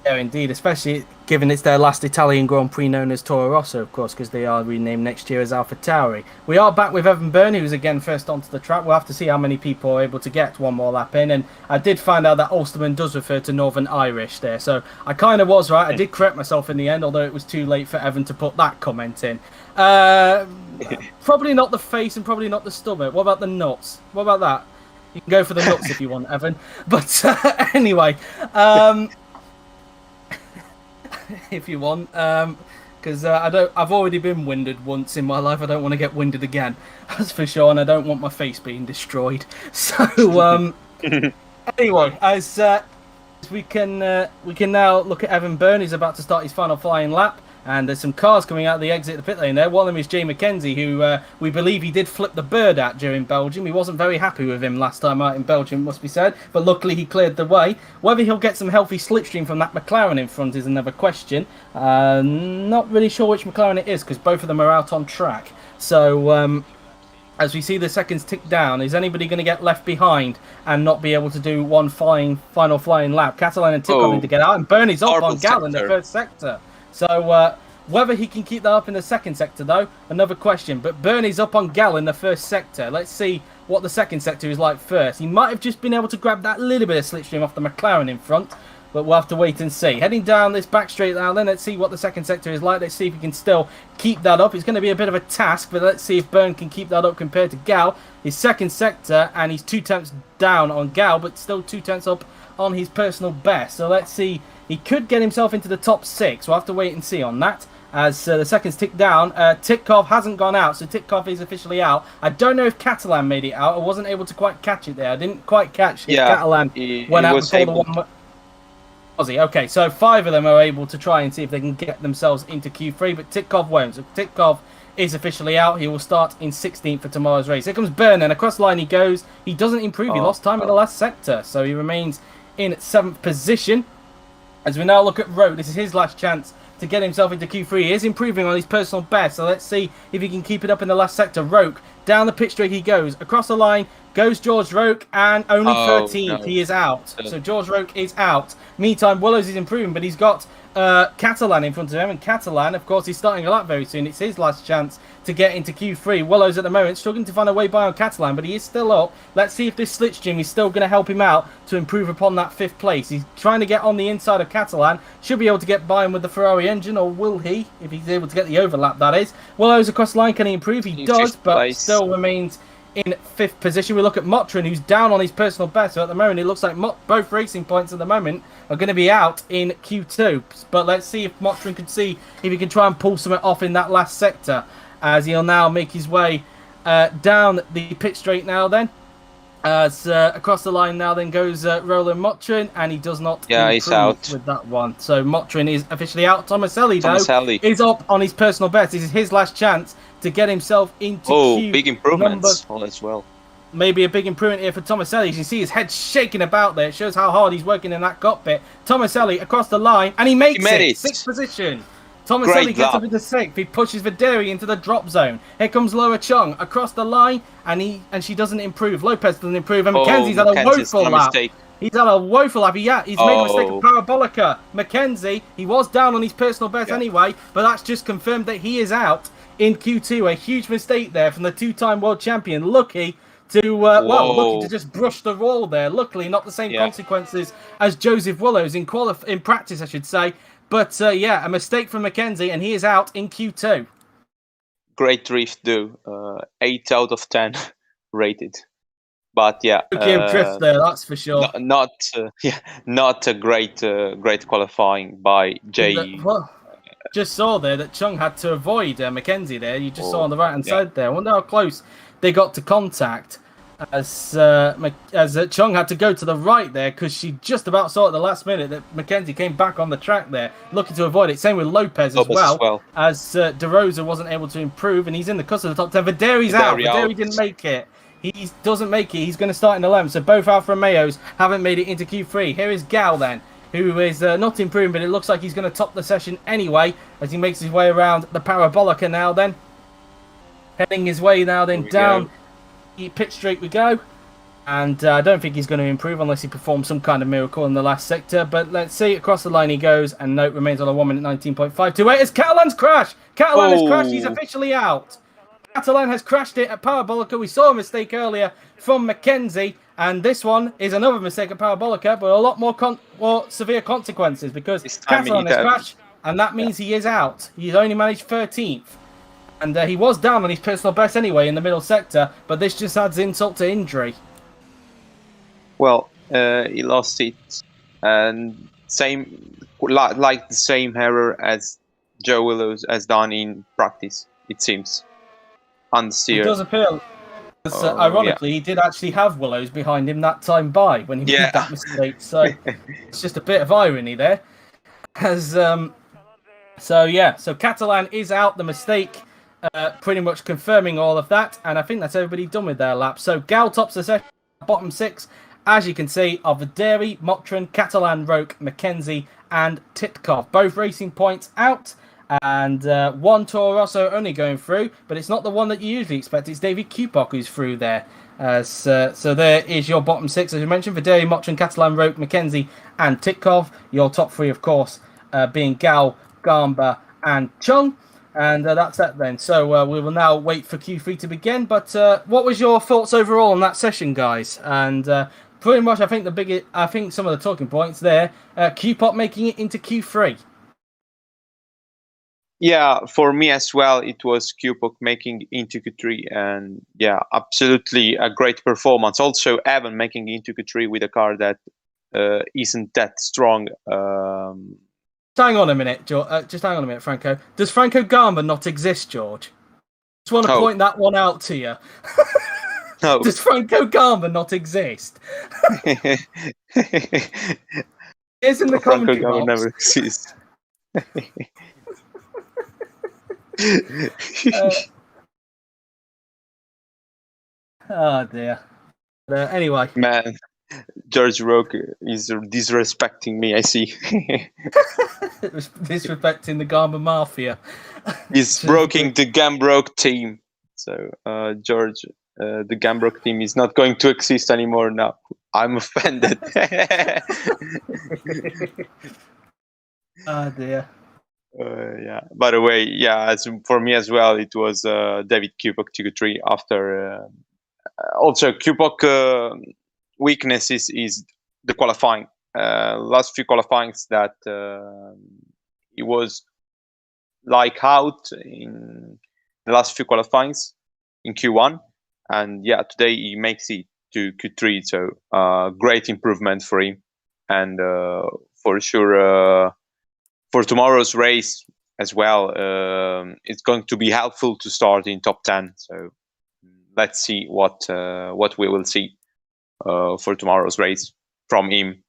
Yeah, indeed, especially given it's their last Italian Grand Prix known as Toro Rosso, of course, because they are renamed next year as AlphaTauri. We are back with Evan Byrne, who's again first onto the track. We'll have to see how many people are able to get one more lap in. And I did find out that Ulsterman does refer to Northern Irish there, so I kind of was right. I did correct myself in the end, although it was too late for Evan to put that comment in. Probably not the face and probably not the stomach. What about the nuts? What about that? You can go for the nuts if you want, Evan. But anyway... if you want, because I've already been winded once in my life. I don't want to get winded again, that's for sure, and I don't want my face being destroyed. So anyway, as we can now look at Evan Byrne. He's about to start his final flying lap, and there's some cars coming out of the exit of the pit lane there. One of them is Jay McKenzie, who we believe he did flip the bird at during Belgium. He wasn't very happy with him last time out in Belgium, must be said, but luckily he cleared the way. Whether he'll get some healthy slipstream from that McLaren in front is another question. Not really sure which McLaren it is, because both of them are out on track. So as we see the seconds tick down, is anybody going to get left behind and not be able to do one final flying lap? Catalan and Titkov need to get out, and Bernie's up on Gal in the first sector. So whether he can keep that up in the second sector, though, another question. But Bernie's up on Gal in the first sector. Let's see what the second sector is like first. He might have just been able to grab that little bit of slipstream off the McLaren in front, but we'll have to wait and see. Heading down this back straight now, then let's see what the second sector is like. Let's see if he can still keep that up. It's going to be a bit of a task, but let's see if Byrne can keep that up compared to Gal. His second sector, and he's 2 tenths down on Gal, but still 2 tenths up on his personal best. So let's see. He could get himself into the top 6. We'll have to wait and see on that. As the seconds tick down, Titkov hasn't gone out, so Titkov is officially out. I don't know if Catalan made it out. I wasn't able to quite catch it there. I didn't quite catch if Catalan went out before the one. Was he? Okay, so 5 of them are able to try and see if they can get themselves into Q3, but Titkov won't. So Titkov is officially out. He will start in 16th for tomorrow's race. Here comes Byrne, and across the line he goes. He doesn't improve. He lost time in the last sector, so he remains in 7th position. As we now look at Roque, this is his last chance to get himself into Q3. He is improving on his personal best, so let's see if he can keep it up in the last sector. Roque Down the pit straight he goes. Across the line goes George Roke, and only 13th. No. He is out. So George Roke is out. Meantime, Willows is improving, but he's got Catalan in front of him. And Catalan, of course, he's starting a lap very soon. It's his last chance to get into Q3. Willows at the moment struggling to find a way by on Catalan, but he is still up. Let's see if this Slipstream is still going to help him out to improve upon that 5th place. He's trying to get on the inside of Catalan. Should be able to get by him with the Ferrari engine, or will he? If he's able to get the overlap, that is. Willows across the line, can he improve? He does, but still remains in 5th position. We look at Motrin, who's down on his personal best. So at the moment, it looks like both racing points at the moment are going to be out in Q2. But let's see if Motrin can see if he can try and pull something off in that last sector, as he'll now make his way down the pit straight now then. As across the line now then goes Roland Motrin, and he does not improve he's out with that one. So Motrin is officially out. Tomaselli, though, is up on his personal best. This is his last chance to get himself into Q big improvements as well. Maybe a big improvement here for Tomaselli. As you see his head shaking about there. It shows how hard he's working in that cockpit. Tomaselli across the line, and he makes it. 6th position. Tomaselli gets up into 6th. He pushes Videri into the drop zone. Here comes Laura Chung across the line, and she doesn't improve. Lopez doesn't improve, and Mackenzie's had a woeful lap. He's had a woeful lap. He's made a mistake of Parabolica. Mackenzie, he was down on his personal best anyway, but that's just confirmed that he is out in Q2. A huge mistake there from the 2-time world champion. Lucky to just brush the wall there. Luckily, not the same consequences as Joseph Willows in practice, I should say. But a mistake from Mackenzie, and he is out in Q2. Great drift, though. 8 out of 10 rated. But drift there, that's for sure. Not a great qualifying by Jay. Just saw there that Chung had to avoid Mackenzie there. You just saw on the right hand side there. I wonder how close they got to contact, as Chung had to go to the right there, because she just about saw at the last minute that Mackenzie came back on the track there, looking to avoid it. Same with Lopez as well. As De Rosa wasn't able to improve, and he's in the cusp of the top 10. Videri's out. Videri didn't make it. He doesn't make it. He's going to start in 11th. So both Alfa Romeos haven't made it into Q3. Here is Gal then, who is not improving, but it looks like he's going to top the session anyway, as he makes his way around the Parabolica now then. Heading his way now then down the pit straight we go. And I don't think he's going to improve unless he performs some kind of miracle in the last sector. But let's see. Across the line he goes, and note remains on a 1 minute 19.528 as Catalan's crash. Catalan has crashed. He's officially out. Catalan has crashed it at Parabolica. We saw a mistake earlier from Mackenzie, and this one is another mistake at Parabolica, but a lot more severe consequences, because Catalan has crashed, and that means he is out. He's only managed 13th. And he was down on his personal best anyway in the middle sector, but this just adds insult to injury. Well, he lost it, and like the same error as Joe Willows has done in practice, it seems. Unsteered. It does appear. Ironically, he did actually have Willows behind him that time by when he made that mistake. So it's just a bit of irony there. So Catalan is out. The mistake pretty much confirming all of that, and I think that's everybody done with their lap. So Gal tops the session, bottom 6, as you can see, are Videri, Motrin, Catalan, Roke, Mackenzie, and Titkov. Both racing points out. And one Toro Rosso only going through, but it's not the one that you usually expect. It's David Kupok who's through there. So there is your bottom 6, as you mentioned: Videri, Motrin, Catalan, Roke, Mackenzie, and Titkov. Your top 3, of course, being Gal, Gamba, and Chung. And that's that then. So we will now wait for Q3 to begin. But what was your thoughts overall on that session, guys? And pretty much, I think some of the talking points there: Kupok making it into Q3. Yeah, for me as well, it was Kupok making into Q3, and absolutely a great performance. Also, Evan making into Q3 with a car that isn't that strong. Hang on a minute, George. Just hang on a minute, Franco. Does Franco Gamba not exist, George? Just want to point that one out to you. No. Does Franco Gamba not exist? It's in the commentary box. Franco Gamba never exists. Oh dear. Anyway, man, George Roke is disrespecting me. I see. Disrespecting the Gamba Mafia. He's broking the Gambroke team. So George, the Gambrook team is not going to exist anymore now. I'm offended. Oh dear. Yeah. By the way, yeah, as for me as well, it was David Kupok to 3 after. Also, Kupok weakness is the qualifying. Last few qualifyings that he was like out in the last few qualifyings in Q1, and yeah, today he makes it to Q3. So great improvement for him, and for sure for tomorrow's race as well, it's going to be helpful to start in top 10. So let's see what we will see for tomorrow's race from him.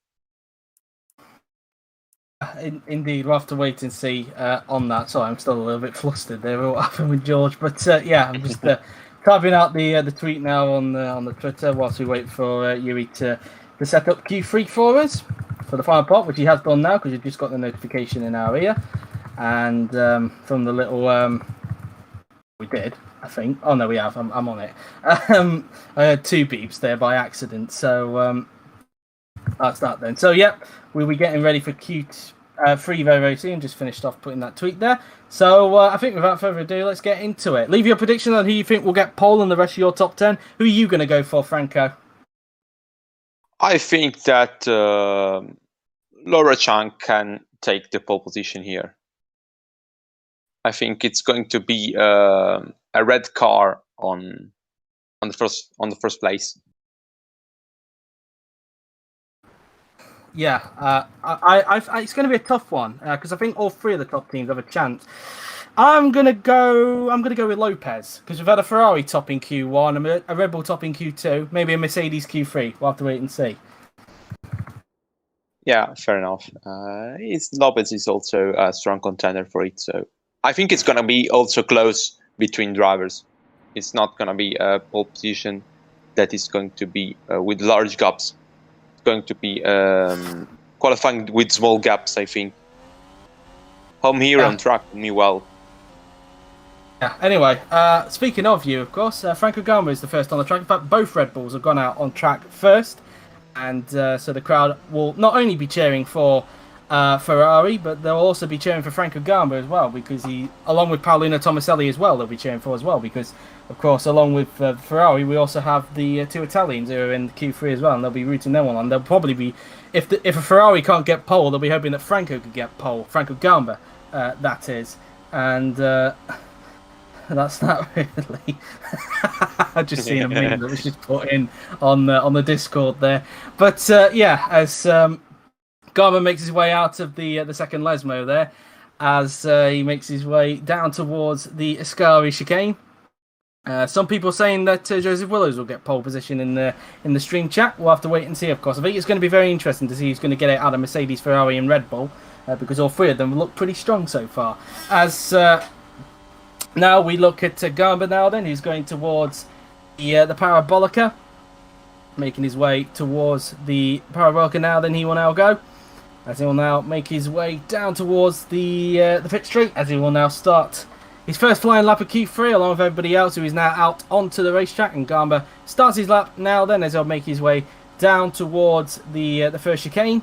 Indeed, we'll have to wait and see on that. Sorry, I'm still a little bit flustered there. What happened with George? But yeah, I'm just typing out the tweet now on the Twitter whilst we wait for Yuri to set up Q3 for us for the final part, which he has done now because you've just got the notification in our ear. And from the little we did, I think. Oh no, we have. I'm on it. I heard 2 beeps there by accident, so that's that then. So yep, we'll be getting ready for Q3 very, very soon. Just finished off putting that tweet there. So I think without further ado, let's get into it. Leave your prediction on who you think will get pole and the rest of your top 10. Who are you going to go for, Franco? I think that Laura Chang can take the pole position here. I think it's going to be a red car on the first place. Yeah, I it's going to be a tough one because I think all 3 of the top teams have a chance. I'm gonna go with Lopez because we've had a Ferrari top in Q1, a Red Bull top in Q2, maybe a Mercedes Q3. We'll have to wait and see. Yeah, fair enough. Lopez is also a strong contender for it, so I think it's gonna be also close between drivers. It's not gonna be a pole position that is going to be with large gaps. It's going to be qualifying with small gaps, I think. Home here on track me well. Yeah. Anyway, speaking of you, of course, Franco Gamba is the first on the track. In fact, both Red Bulls have gone out on track first, and so the crowd will not only be cheering for Ferrari, but they'll also be cheering for Franco Gamba as well, because he, along with Paolino Tomaselli as well, they'll be cheering for as well, because of course, along with Ferrari, we also have the 2 Italians who are in Q3 as well, and they'll be rooting them on. They'll probably be, if a Ferrari can't get pole, they'll be hoping that Franco could get pole, Franco Gamba, that is, and that's that really. I've just seen a meme that was just put in on the Discord there, but yeah, as Gamba makes his way out of the second Lesmo there, as he makes his way down towards the Ascari chicane. Some people saying that Joseph Willows will get pole position in the stream chat. We'll have to wait and see, of course. I think it's going to be very interesting to see who's going to get it out of Mercedes, Ferrari, and Red Bull, because all 3 of them look pretty strong so far. As now we look at Gamba now, then who's going towards the Parabolica, making his way towards the Parabolica now. Then he will now go, as he will now make his way down towards the pit straight, as he will now start his first flying lap of Q3 along with everybody else who is now out onto the racetrack. And Gamba starts his lap now then, as he'll make his way down towards the first chicane.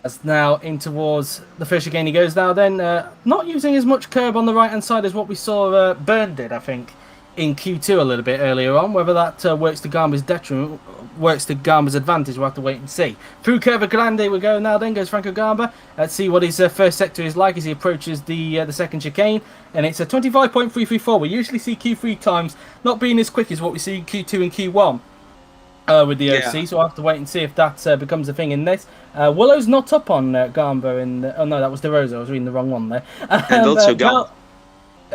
As now in towards the first chicane he goes now then, not using as much curb on the right hand side as what we saw Byrne did, I think, in Q2 a little bit earlier on. Whether that works to Gamba's detriment, works to Gamba's advantage, we'll have to wait and see. Through Curva Grande we go now then, goes Franco Gamba. Let's see what his first sector is like as he approaches the second chicane. And it's a 25.334. We usually see Q3 times not being as quick as what we see in Q2 and Q1. With the OC, so I'll have to wait and see if that becomes a thing in this. Willow's not up on Gamba oh no, that was De Rosa, I was reading the wrong one there. And also Gal.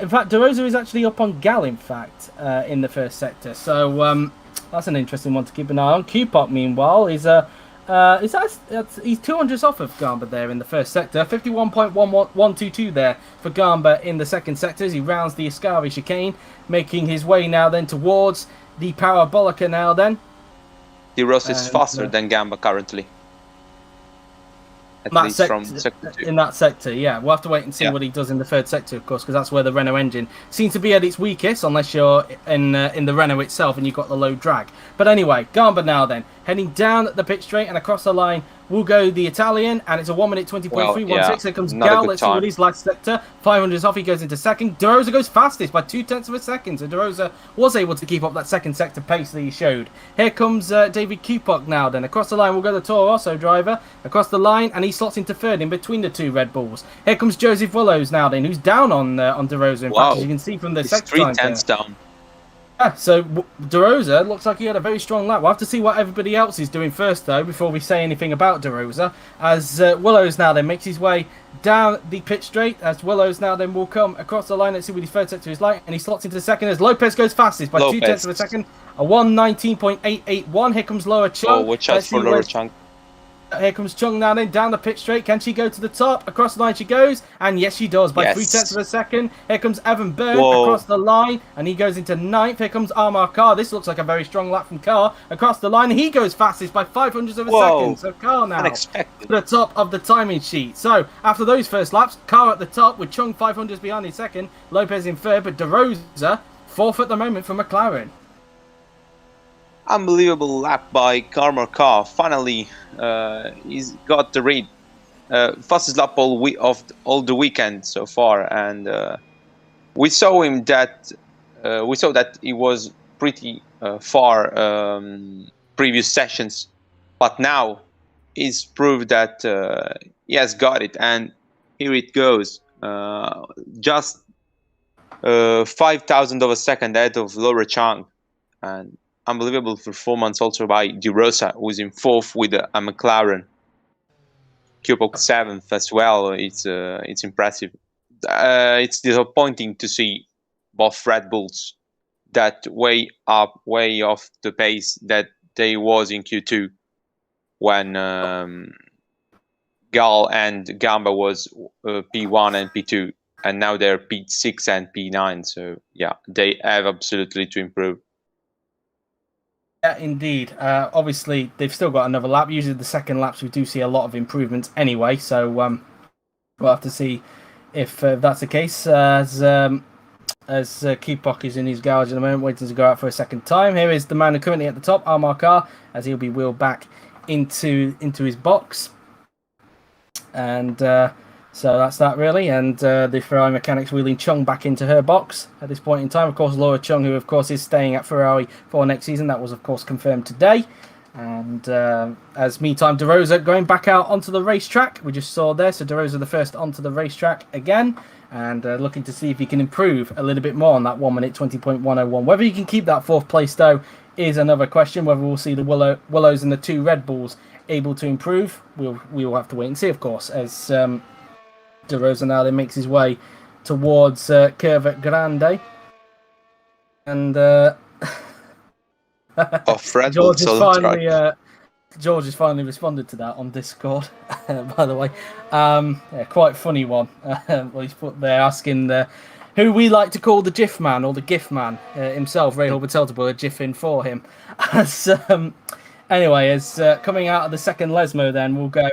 In fact, De Rosa is actually up on Gal, in fact, in the first sector. So that's an interesting one to keep an eye on. Q-Pop, meanwhile, he's 200s off of Gamba there in the first sector. 51.122 there for Gamba in the second sector as he rounds the Ascari chicane, making his way now then towards the Parabolica now then. De Rosa is faster than Gamba currently. at that least from sector 2. In that sector, yeah. We'll have to wait and see what he does in the third sector, of course, because that's where the Renault engine seems to be at its weakest, unless you're in the Renault itself and you've got the low drag. But anyway, Garber now then, heading down the pit straight and across the line will go the Italian, and it's a 1 minute 20.316. Here comes Gal. Let's see what his last sector. 500 is off. He goes into second. De Rosa goes fastest by 0.2 of a second. So De Rosa was able to keep up that second sector pace that he showed. Here comes David Kupok now. Then across the line will go the Toro Rosso driver across the line, and he slots into third in between the two Red Bulls. Here comes Joseph Willows now. Then who's down on De Rosa. In fact, as you can see from the sector time. 3/10 down. Yeah, so De Rosa looks like he had a very strong lap. We'll have to see what everybody else is doing first, though, before we say anything about De Rosa. As Willows now then makes his way down the pit straight, as Willows now then will come across the line. Let's see what his third sector is like. And he slots into second as Lopez goes fastest by 0.2 of a second. A 1:19.881. Here comes Laura Chung. Oh, watch out for Laura Chung. Here comes Chung now then, down the pit straight. Can she go to the top? Across the line she goes. And yes, she does by 0.3 of a second. Here comes Evan Byrne across the line. And he goes into ninth. Here comes Amar Carr. This looks like a very strong lap from Carr. Across the line, he goes fastest by 0.05 of a second. So Carr now to the top of the timing sheet. So after those first laps, Carr at the top with Chung 500 behind in second. Lopez in third. But De Rosa fourth at the moment for McLaren. Unbelievable lap by Karmar Carr. Finally, he's got the read. Fastest lap of all the weekend so far, and we saw that he was pretty far previous sessions, but now he's proved that he has got it, and here it goes. Just 5,000 of a second ahead of Laura Chang, and unbelievable performance also by De Rosa, who is in fourth with a McLaren. Kupok seventh as well. It's impressive. It's disappointing to see both Red Bulls that way off the pace that they was in Q2 when Gal and Gamba was P1 and P2, and now they're P6 and P9. So yeah, they have absolutely to improve. Yeah, indeed. Obviously, they've still got another lap. Usually the second laps, we do see a lot of improvements anyway. So we'll have to see if that's the case. As Kupok is in his garage at the moment, waiting to go out for a second time. Here is the man who currently at the top, Amar Carr, as he'll be wheeled back into his box. And so that's that really, and the Ferrari mechanics wheeling Chung back into her box at this point in time. Of course, Laura Chung, who of course is staying at Ferrari for next season, that was of course confirmed today. And as meantime, De Rosa going back out onto the racetrack, we just saw there. So De Rosa the first onto the racetrack again, and looking to see if he can improve a little bit more on that 1 minute 20.101. Whether he can keep that fourth place though is another question. Whether we'll see the Willows and the two Red Bulls able to improve, we will have to wait and see, of course, as De Rosa now then makes his way towards Curva Grande, and George has finally responded to that on Discord. By the way, quite funny one. Well, he's put there asking who we like to call the GIF man or the GIF man himself. Ray Hulbertel to put a GIF in for him. Anyway, as coming out of the second Lesmo, then we'll go.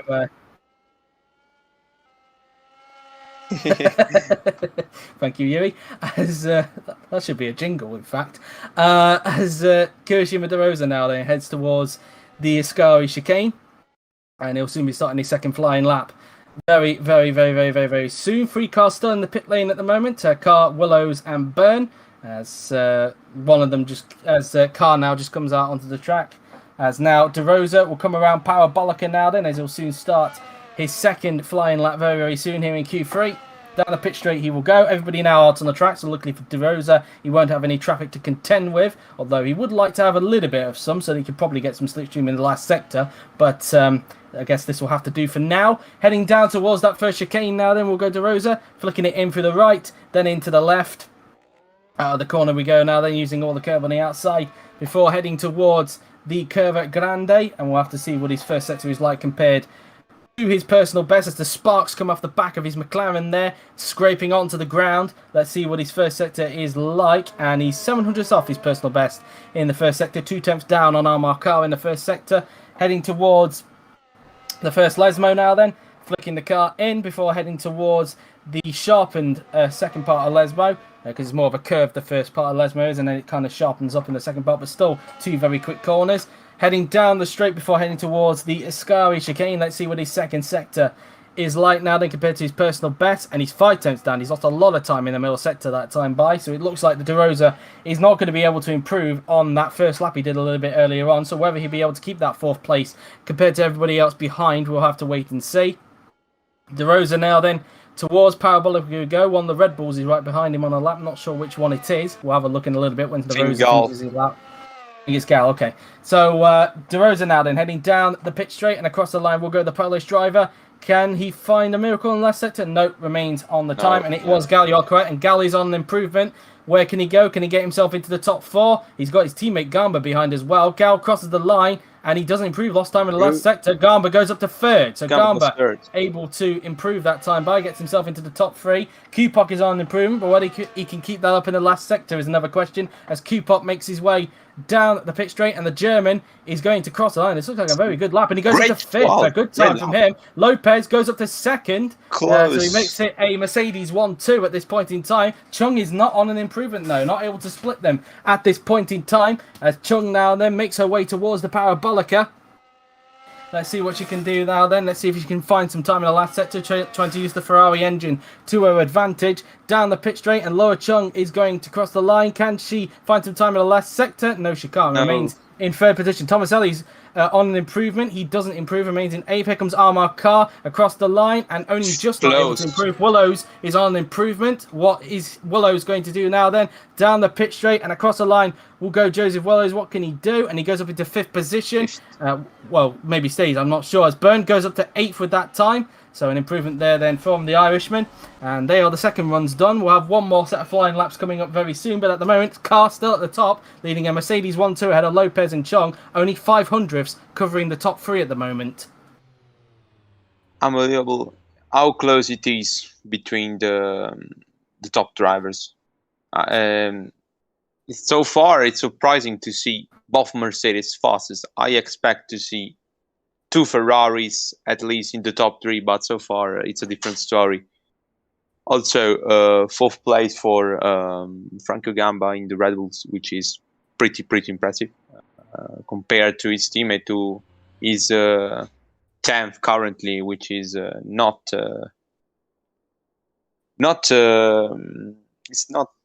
Thank you, Yuri. As that should be a jingle, in fact. As Kirishima De Rosa now then heads towards the Ascari chicane, and he'll soon be starting his second flying lap. Very, very, very, very, very, very soon. 3 cars still in the pit lane at the moment. Carr, Willows, and Byrne. As one of them Carr now just comes out onto the track. As now De Rosa will come around Parabolica now then, as he'll soon start his second flying lap very, very soon here in Q3. Down the pit straight he will go. Everybody now out on the track, so luckily for De Rosa, he won't have any traffic to contend with, although he would like to have a little bit of some, so he could probably get some slipstream in the last sector, but I guess this will have to do for now. Heading down towards that first chicane now, then we'll go De Rosa, flicking it in through the right, then into the left. Out of the corner we go now, then using all the curve on the outside, before heading towards the Curva Grande, and we'll have to see what his first sector is like compared to his personal best as the sparks come off the back of his McLaren there, scraping onto the ground. Let's see what his first sector is like, and he's 700ths off his personal best in the first sector, 0.2 down on Amar Carr in the first sector, heading towards the first Lesmo now then. flicking the car in before heading towards the sharpened second part of Lesbo, because it's more of a curve the first part of Lesbo is, and then it kind of sharpens up in the second part, but still two very quick corners. Heading down the straight before heading towards the Ascari chicane. Let's see what his second sector is like now then compared to his personal best, and he's 5 tenths down. He's lost a lot of time in the middle sector that time by, so it looks like the De Rosa is not going to be able to improve on that first lap he did a little bit earlier on, so whether he'll be able to keep that 4th place compared to everybody else behind, we'll have to wait and see. De Rosa now then towards Parabolic we go. One of the Red Bulls is right behind him on a lap, not sure which one it is. We'll have a look in a little bit when De Rosa finishes his lap. It's Gal, okay. So De Rosa now then heading down the pit straight and across the line will go the Polish driver. Can he find a miracle in the last sector? No, remains on the time. And it was Gal, you're correct. And Gal is on an improvement. Where can he go? Can he get himself into the top 4? He's got his teammate Gamba behind as well. Gal crosses the line and he doesn't improve. Lost time in the last sector. Gamba goes up to 3rd. So Gamba able to improve that time by, gets himself into the top 3. Kupok is on an improvement, but whether he can keep that up in the last sector is another question, as Kupok makes his way down the pit straight, and the German is going to cross the line. This looks like a very good lap, and he goes up to 5th. Wow. A good time from him. Lopez goes up to 2nd. So he makes it a Mercedes 1-2 at this point in time. Chung is not on an improvement, though. Not able to split them at this point in time, as Chung now then makes her way towards the Parabolica. Let's see what she can do now then. Let's see if she can find some time in the last sector, trying to use the Ferrari engine to her advantage. Down the pit straight, and Laura Chung is going to cross the line. Can she find some time in the last sector? No, she can't. No. Remains in 3rd position. Tomaselli's on an improvement. He doesn't improve, remains in 8th. Here comes Armar Carr across the line, and only just not able to improve. Willows is on an improvement. What is Willows going to do now then? Down the pit straight and across the line will go Joseph Willows. What can he do? And he goes up into 5th position. Well, maybe stays, I'm not sure. As Byrne goes up to 8th with that time. So an improvement there then from the Irishman. And they are the second runs done. We'll have one more set of flying laps coming up very soon. But at the moment, Carr still at the top, leading a Mercedes 1-2 ahead of Lopez and Chong. Only 500ths covering the top 3 at the moment. Unbelievable how close it is between the top drivers. So far, it's surprising to see both Mercedes fastest. I expect to see 2 Ferraris at least in the top 3, but so far it's a different story. Also, 4th place for Franco Gamba in the Red Bulls, which is pretty impressive compared to his teammate, who is 10th currently, which is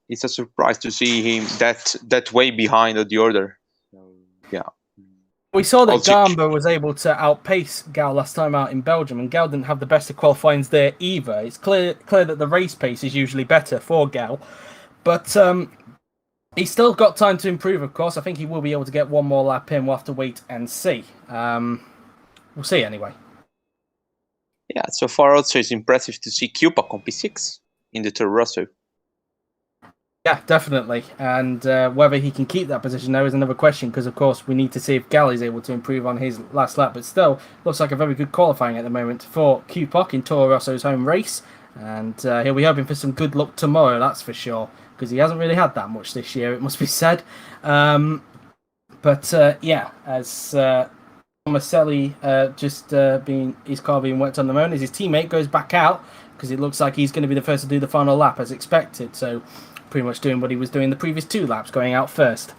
it's a surprise to see him that way behind the order. So, yeah. We saw that Gamba was able to outpace Gal last time out in Belgium, and Gal didn't have the best of qualifyings there either. It's clear that the race pace is usually better for Gal, but he's still got time to improve, of course. I think he will be able to get one more lap in. We'll have to wait and see. We'll see anyway. Yeah, so far also it's impressive to see Kupok on P6 in the Toro Rosso. Yeah, definitely. And whether he can keep that position now is another question, because, of course, we need to see if Gal is able to improve on his last lap. But still, looks like a very good qualifying at the moment for Kupok in Toro Rosso's home race. And he'll be hoping for some good luck tomorrow, that's for sure, because he hasn't really had that much this year, it must be said. Yeah, as Tomaselli his car being worked on the moment, as his teammate goes back out, because it looks like he's going to be the first to do the final lap as expected. So pretty much doing what he was doing the previous 2 laps, going out first.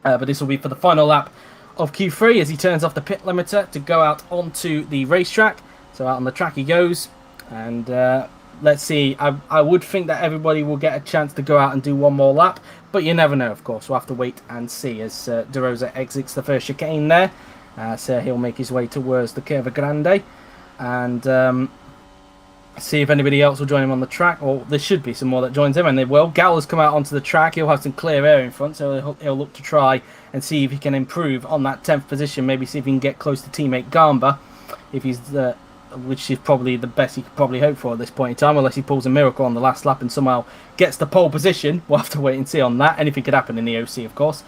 But this will be for the final lap of Q3 as he turns off the pit limiter to go out onto the racetrack. So out on the track he goes, and let's see. I would think that everybody will get a chance to go out and do one more lap, but you never know, of course. We'll have to wait and see as De Rosa exits the first chicane there. So he'll make his way towards the Curva Grande, and see if anybody else will join him on the track. Or there should be some more that joins him, and they will. Gal has come out onto the track. He'll have some clear air in front, so he'll look to try and see if he can improve on that 10th position. Maybe see if he can get close to teammate Gamba, if he's which is probably the best he could probably hope for at this point in time, unless he pulls a miracle on the last lap and somehow gets the pole position. We'll have to wait and see on that. Anything could happen in the OC, of course.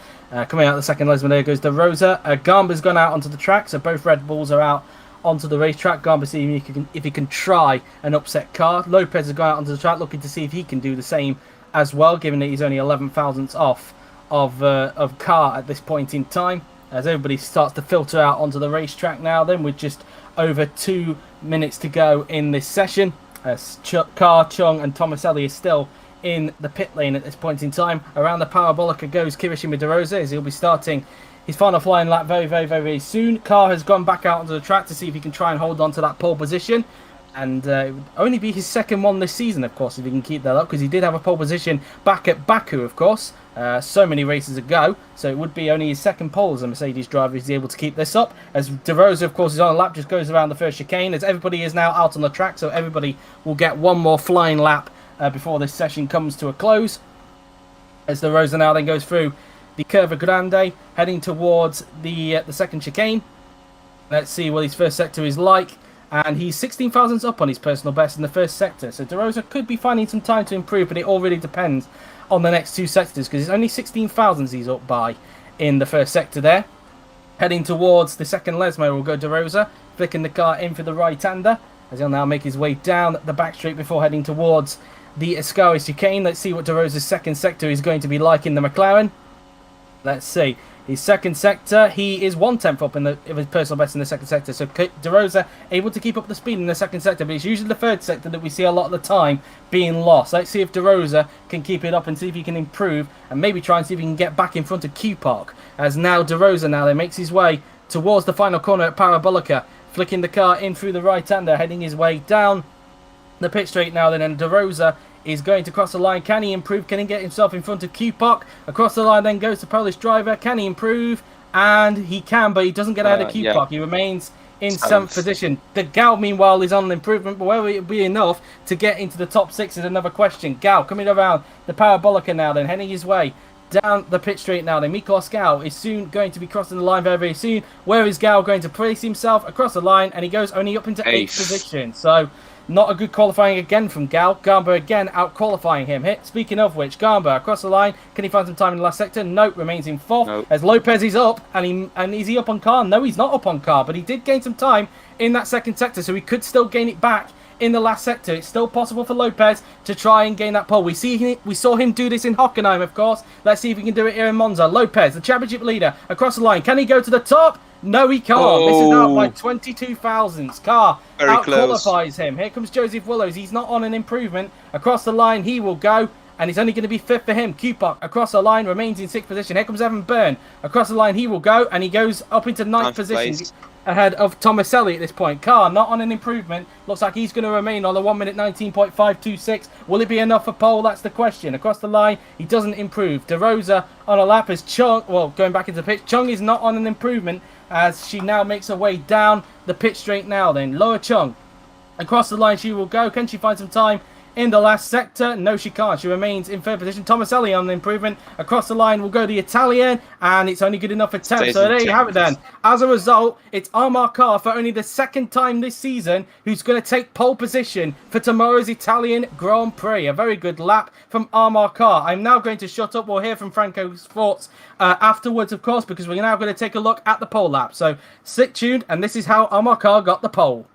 Coming out the second lesbian, there goes De Rosa. Gamba's gone out onto the track, so both Red Bulls are out onto the racetrack. Gamba seeing if he can try an upset car. Lopez has gone out onto the track looking to see if he can do the same as well, given that he's only 11 thousandths off of car at this point in time. As everybody starts to filter out onto the racetrack now, then with just over 2 minutes to go in this session. Carr, Chung, and Tomaselli is still in the pit lane at this point in time. Around the Parabolica goes Kirishima De Rosa, as he'll be starting his final flying lap very soon. Carr has gone back out onto the track to see if he can try and hold on to that pole position. And it would only be his second one this season, of course, if he can keep that up, because he did have a pole position back at Baku, of course, so many races ago. So it would be only his second pole as a Mercedes driver if he's able to keep this up. As De Rosa, of course, is on a lap, just goes around the first chicane, as everybody is now out on the track, so everybody will get one more flying lap before this session comes to a close. As De Rosa now then goes through the Curva Grande, heading towards the second chicane. Let's see what his first sector is like. And he's 16 thousandths up on his personal best in the first sector. So De Rosa could be finding some time to improve, but it all really depends on the next two sectors, because it's only 16 thousandths he's up by in the first sector there. Heading towards the second Lesmo will go De Rosa, flicking the car in for the right-hander, as he'll now make his way down the back straight before heading towards the Escaris chicane. Let's see what De Rosa's second sector is going to be like in the McLaren. Let's see. His second sector, he is 1/10 up in his personal best in the second sector. So De Rosa able to keep up the speed in the second sector, but it's usually the third sector that we see a lot of the time being lost. Let's see if De Rosa can keep it up and see if he can improve, and maybe try and see if he can get back in front of Q Park. As now De Rosa now then makes his way towards the final corner at Parabolica, flicking the car in through the right-hander, heading his way down the pit straight now then, and De Rosa is going to cross the line. Can he improve? Can he get himself in front of Q-Park? Across the line then goes the Polish driver. Can he improve? And he can, but he doesn't get ahead of Q-Park. He remains in 7th position. The Gal, meanwhile, is on an improvement, but whether it be enough to get into the top 6 is another question. Gal coming around the Parabolica now then, heading his way down the pit straight now then. Miklos Gal is soon going to be crossing the line very soon. Where is Gal going to place himself? Across the line, and he goes only up into 8th position. So not a good qualifying again from Gal. Garber again out-qualifying him. Speaking of which, Garber across the line. Can he find some time in the last sector? Nope, remains in 4th. Nope. As Lopez is up, and is he up on Carr? No, he's not up on Carr, but he did gain some time in that second sector, so he could still gain it back in the last sector. It's still possible for Lopez to try and gain that pole. We saw him do this in Hockenheim, of course. Let's see if he can do it here in Monza. Lopez, the championship leader, across the line. Can he go to the top? No, he can't. Oh. This is out by 22 thousandths. Carr out-qualifies him. Here comes Joseph Willows. He's not on an improvement. Across the line, he will go, and it's only going to be 5th for him. Q-Park across the line remains in 6th position. Here comes Evan Byrne. Across the line, he will go, and he goes up into 9th position. Ahead of Tomaselli at this point. Carr not on an improvement. Looks like he's going to remain on a 1 minute 19.526. Will it be enough for pole? That's the question. Across the line, he doesn't improve. De Rosa on a lap as Chung, well, going back into the pit. Chung is not on an improvement as she now makes her way down the pit straight now then. Lower Chung. Across the line she will go. Can she find some time in the last sector? No, she can't. She remains in 3rd position. Tomaselli on the improvement. Across the line will go the Italian, and it's only good enough for 10th. So there you have it then. As a result, it's Amar Carr for only the 2nd time this season who's going to take pole position for tomorrow's Italian Grand Prix. A very good lap from Amar Carr. I'm now going to shut up. We'll hear from Franco's thoughts afterwards, of course, because we're now going to take a look at the pole lap. So sit tuned, and this is how Amar Carr got the pole.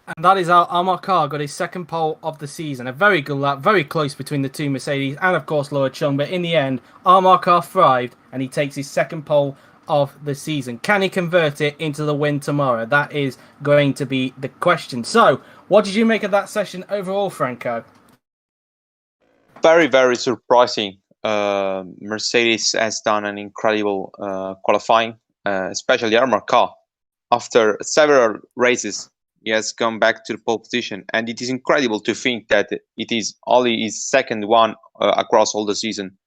And that is how Amar Khan got his second pole of the season. A very good lap, very close between the two Mercedes and, of course, Laura Chung. But in the end, Amar Khan thrived and he takes his second pole of the season. Can he convert it into the win tomorrow? That is going to be the question. So, what did you make of that session overall, Franco? Very, very surprising. Mercedes has done an incredible qualifying, especially Amar Khan. After several races, he has gone back to the pole position, and it is incredible to think that it is only his second one across all the season.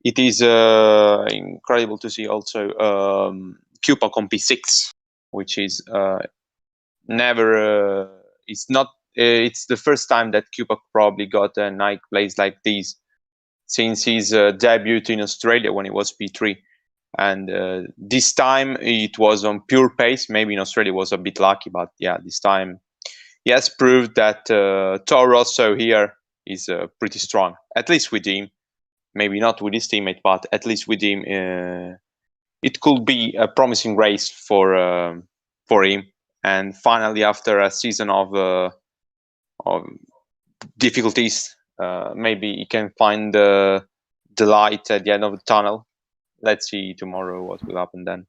It is incredible to see also Cupa on P6, which is never. It's not. It's the first time that Cupa probably got a night place like this since his debut in Australia when it was P3. And this time it was on pure pace. Maybe in Australia was a bit lucky, but yeah, this time he has proved that Toro Rosso here is pretty strong, at least with him. Maybe not with his teammate, but at least with him, it could be a promising race for him. And finally, after a season of difficulties, maybe he can find the light at the end of the tunnel. Let's see tomorrow what will happen then.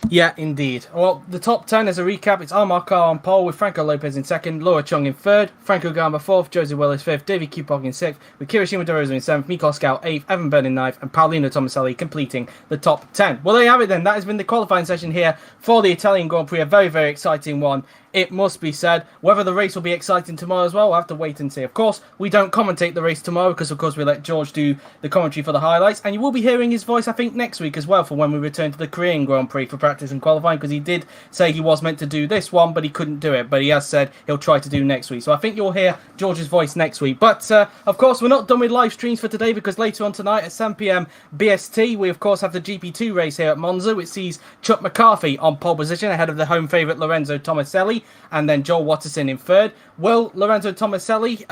Yeah, indeed. Well, the top 10 as a recap, it's Amar Khan on pole with Franco Lopez in second, Laura Chung in third, Franco Gamba fourth, Josie Willis fifth, David Kupog in sixth, with Kirishima DeRosa in seventh, Mikol Scout eighth, Evan Byrne in ninth, and Paolino Tomaselli completing the top 10. Well, there you have it then. That has been the qualifying session here for the Italian Grand Prix. A very, very exciting one, it must be said. Whether the race will be exciting tomorrow as well, we'll have to wait and see. Of course, we don't commentate the race tomorrow because, of course, we let George do the commentary for the highlights. And you will be hearing his voice, I think, next week as well for when we return to the Korean Grand Prix for practice and qualifying, because he did say he was meant to do this one, but he couldn't do it. But he has said he'll try to do next week. So I think you'll hear George's voice next week. But, of course, we're not done with live streams for today because later on tonight at 7 p.m. BST, we, of course, have the GP2 race here at Monza, which sees Chuck McCarthy on pole position ahead of the home favourite Lorenzo Tomaselli, and then Joel Watterson in third. Will Lorenzo Tomaselli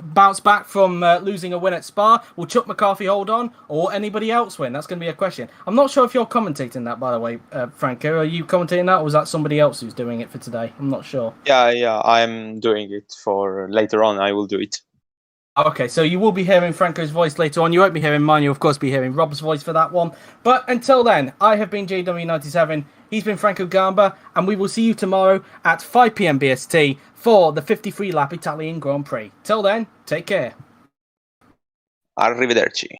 bounce back from losing a win at Spa? Will Chuck McCarthy hold on, or anybody else win? That's going to be a question. I'm not sure if you're commentating that, by the way, Franco. Are you commentating that, or was that somebody else who's doing it for today? I'm not sure. Yeah, I'm doing it for later on. I will do it. Okay, so you will be hearing Franco's voice later on. You won't be hearing mine. You'll, of course, be hearing Rob's voice for that one. But until then, I have been JW97. He's been Franco Gamba, and we will see you tomorrow at 5 p.m. BST for the 53-lap Italian Grand Prix. Till then, take care. Arrivederci.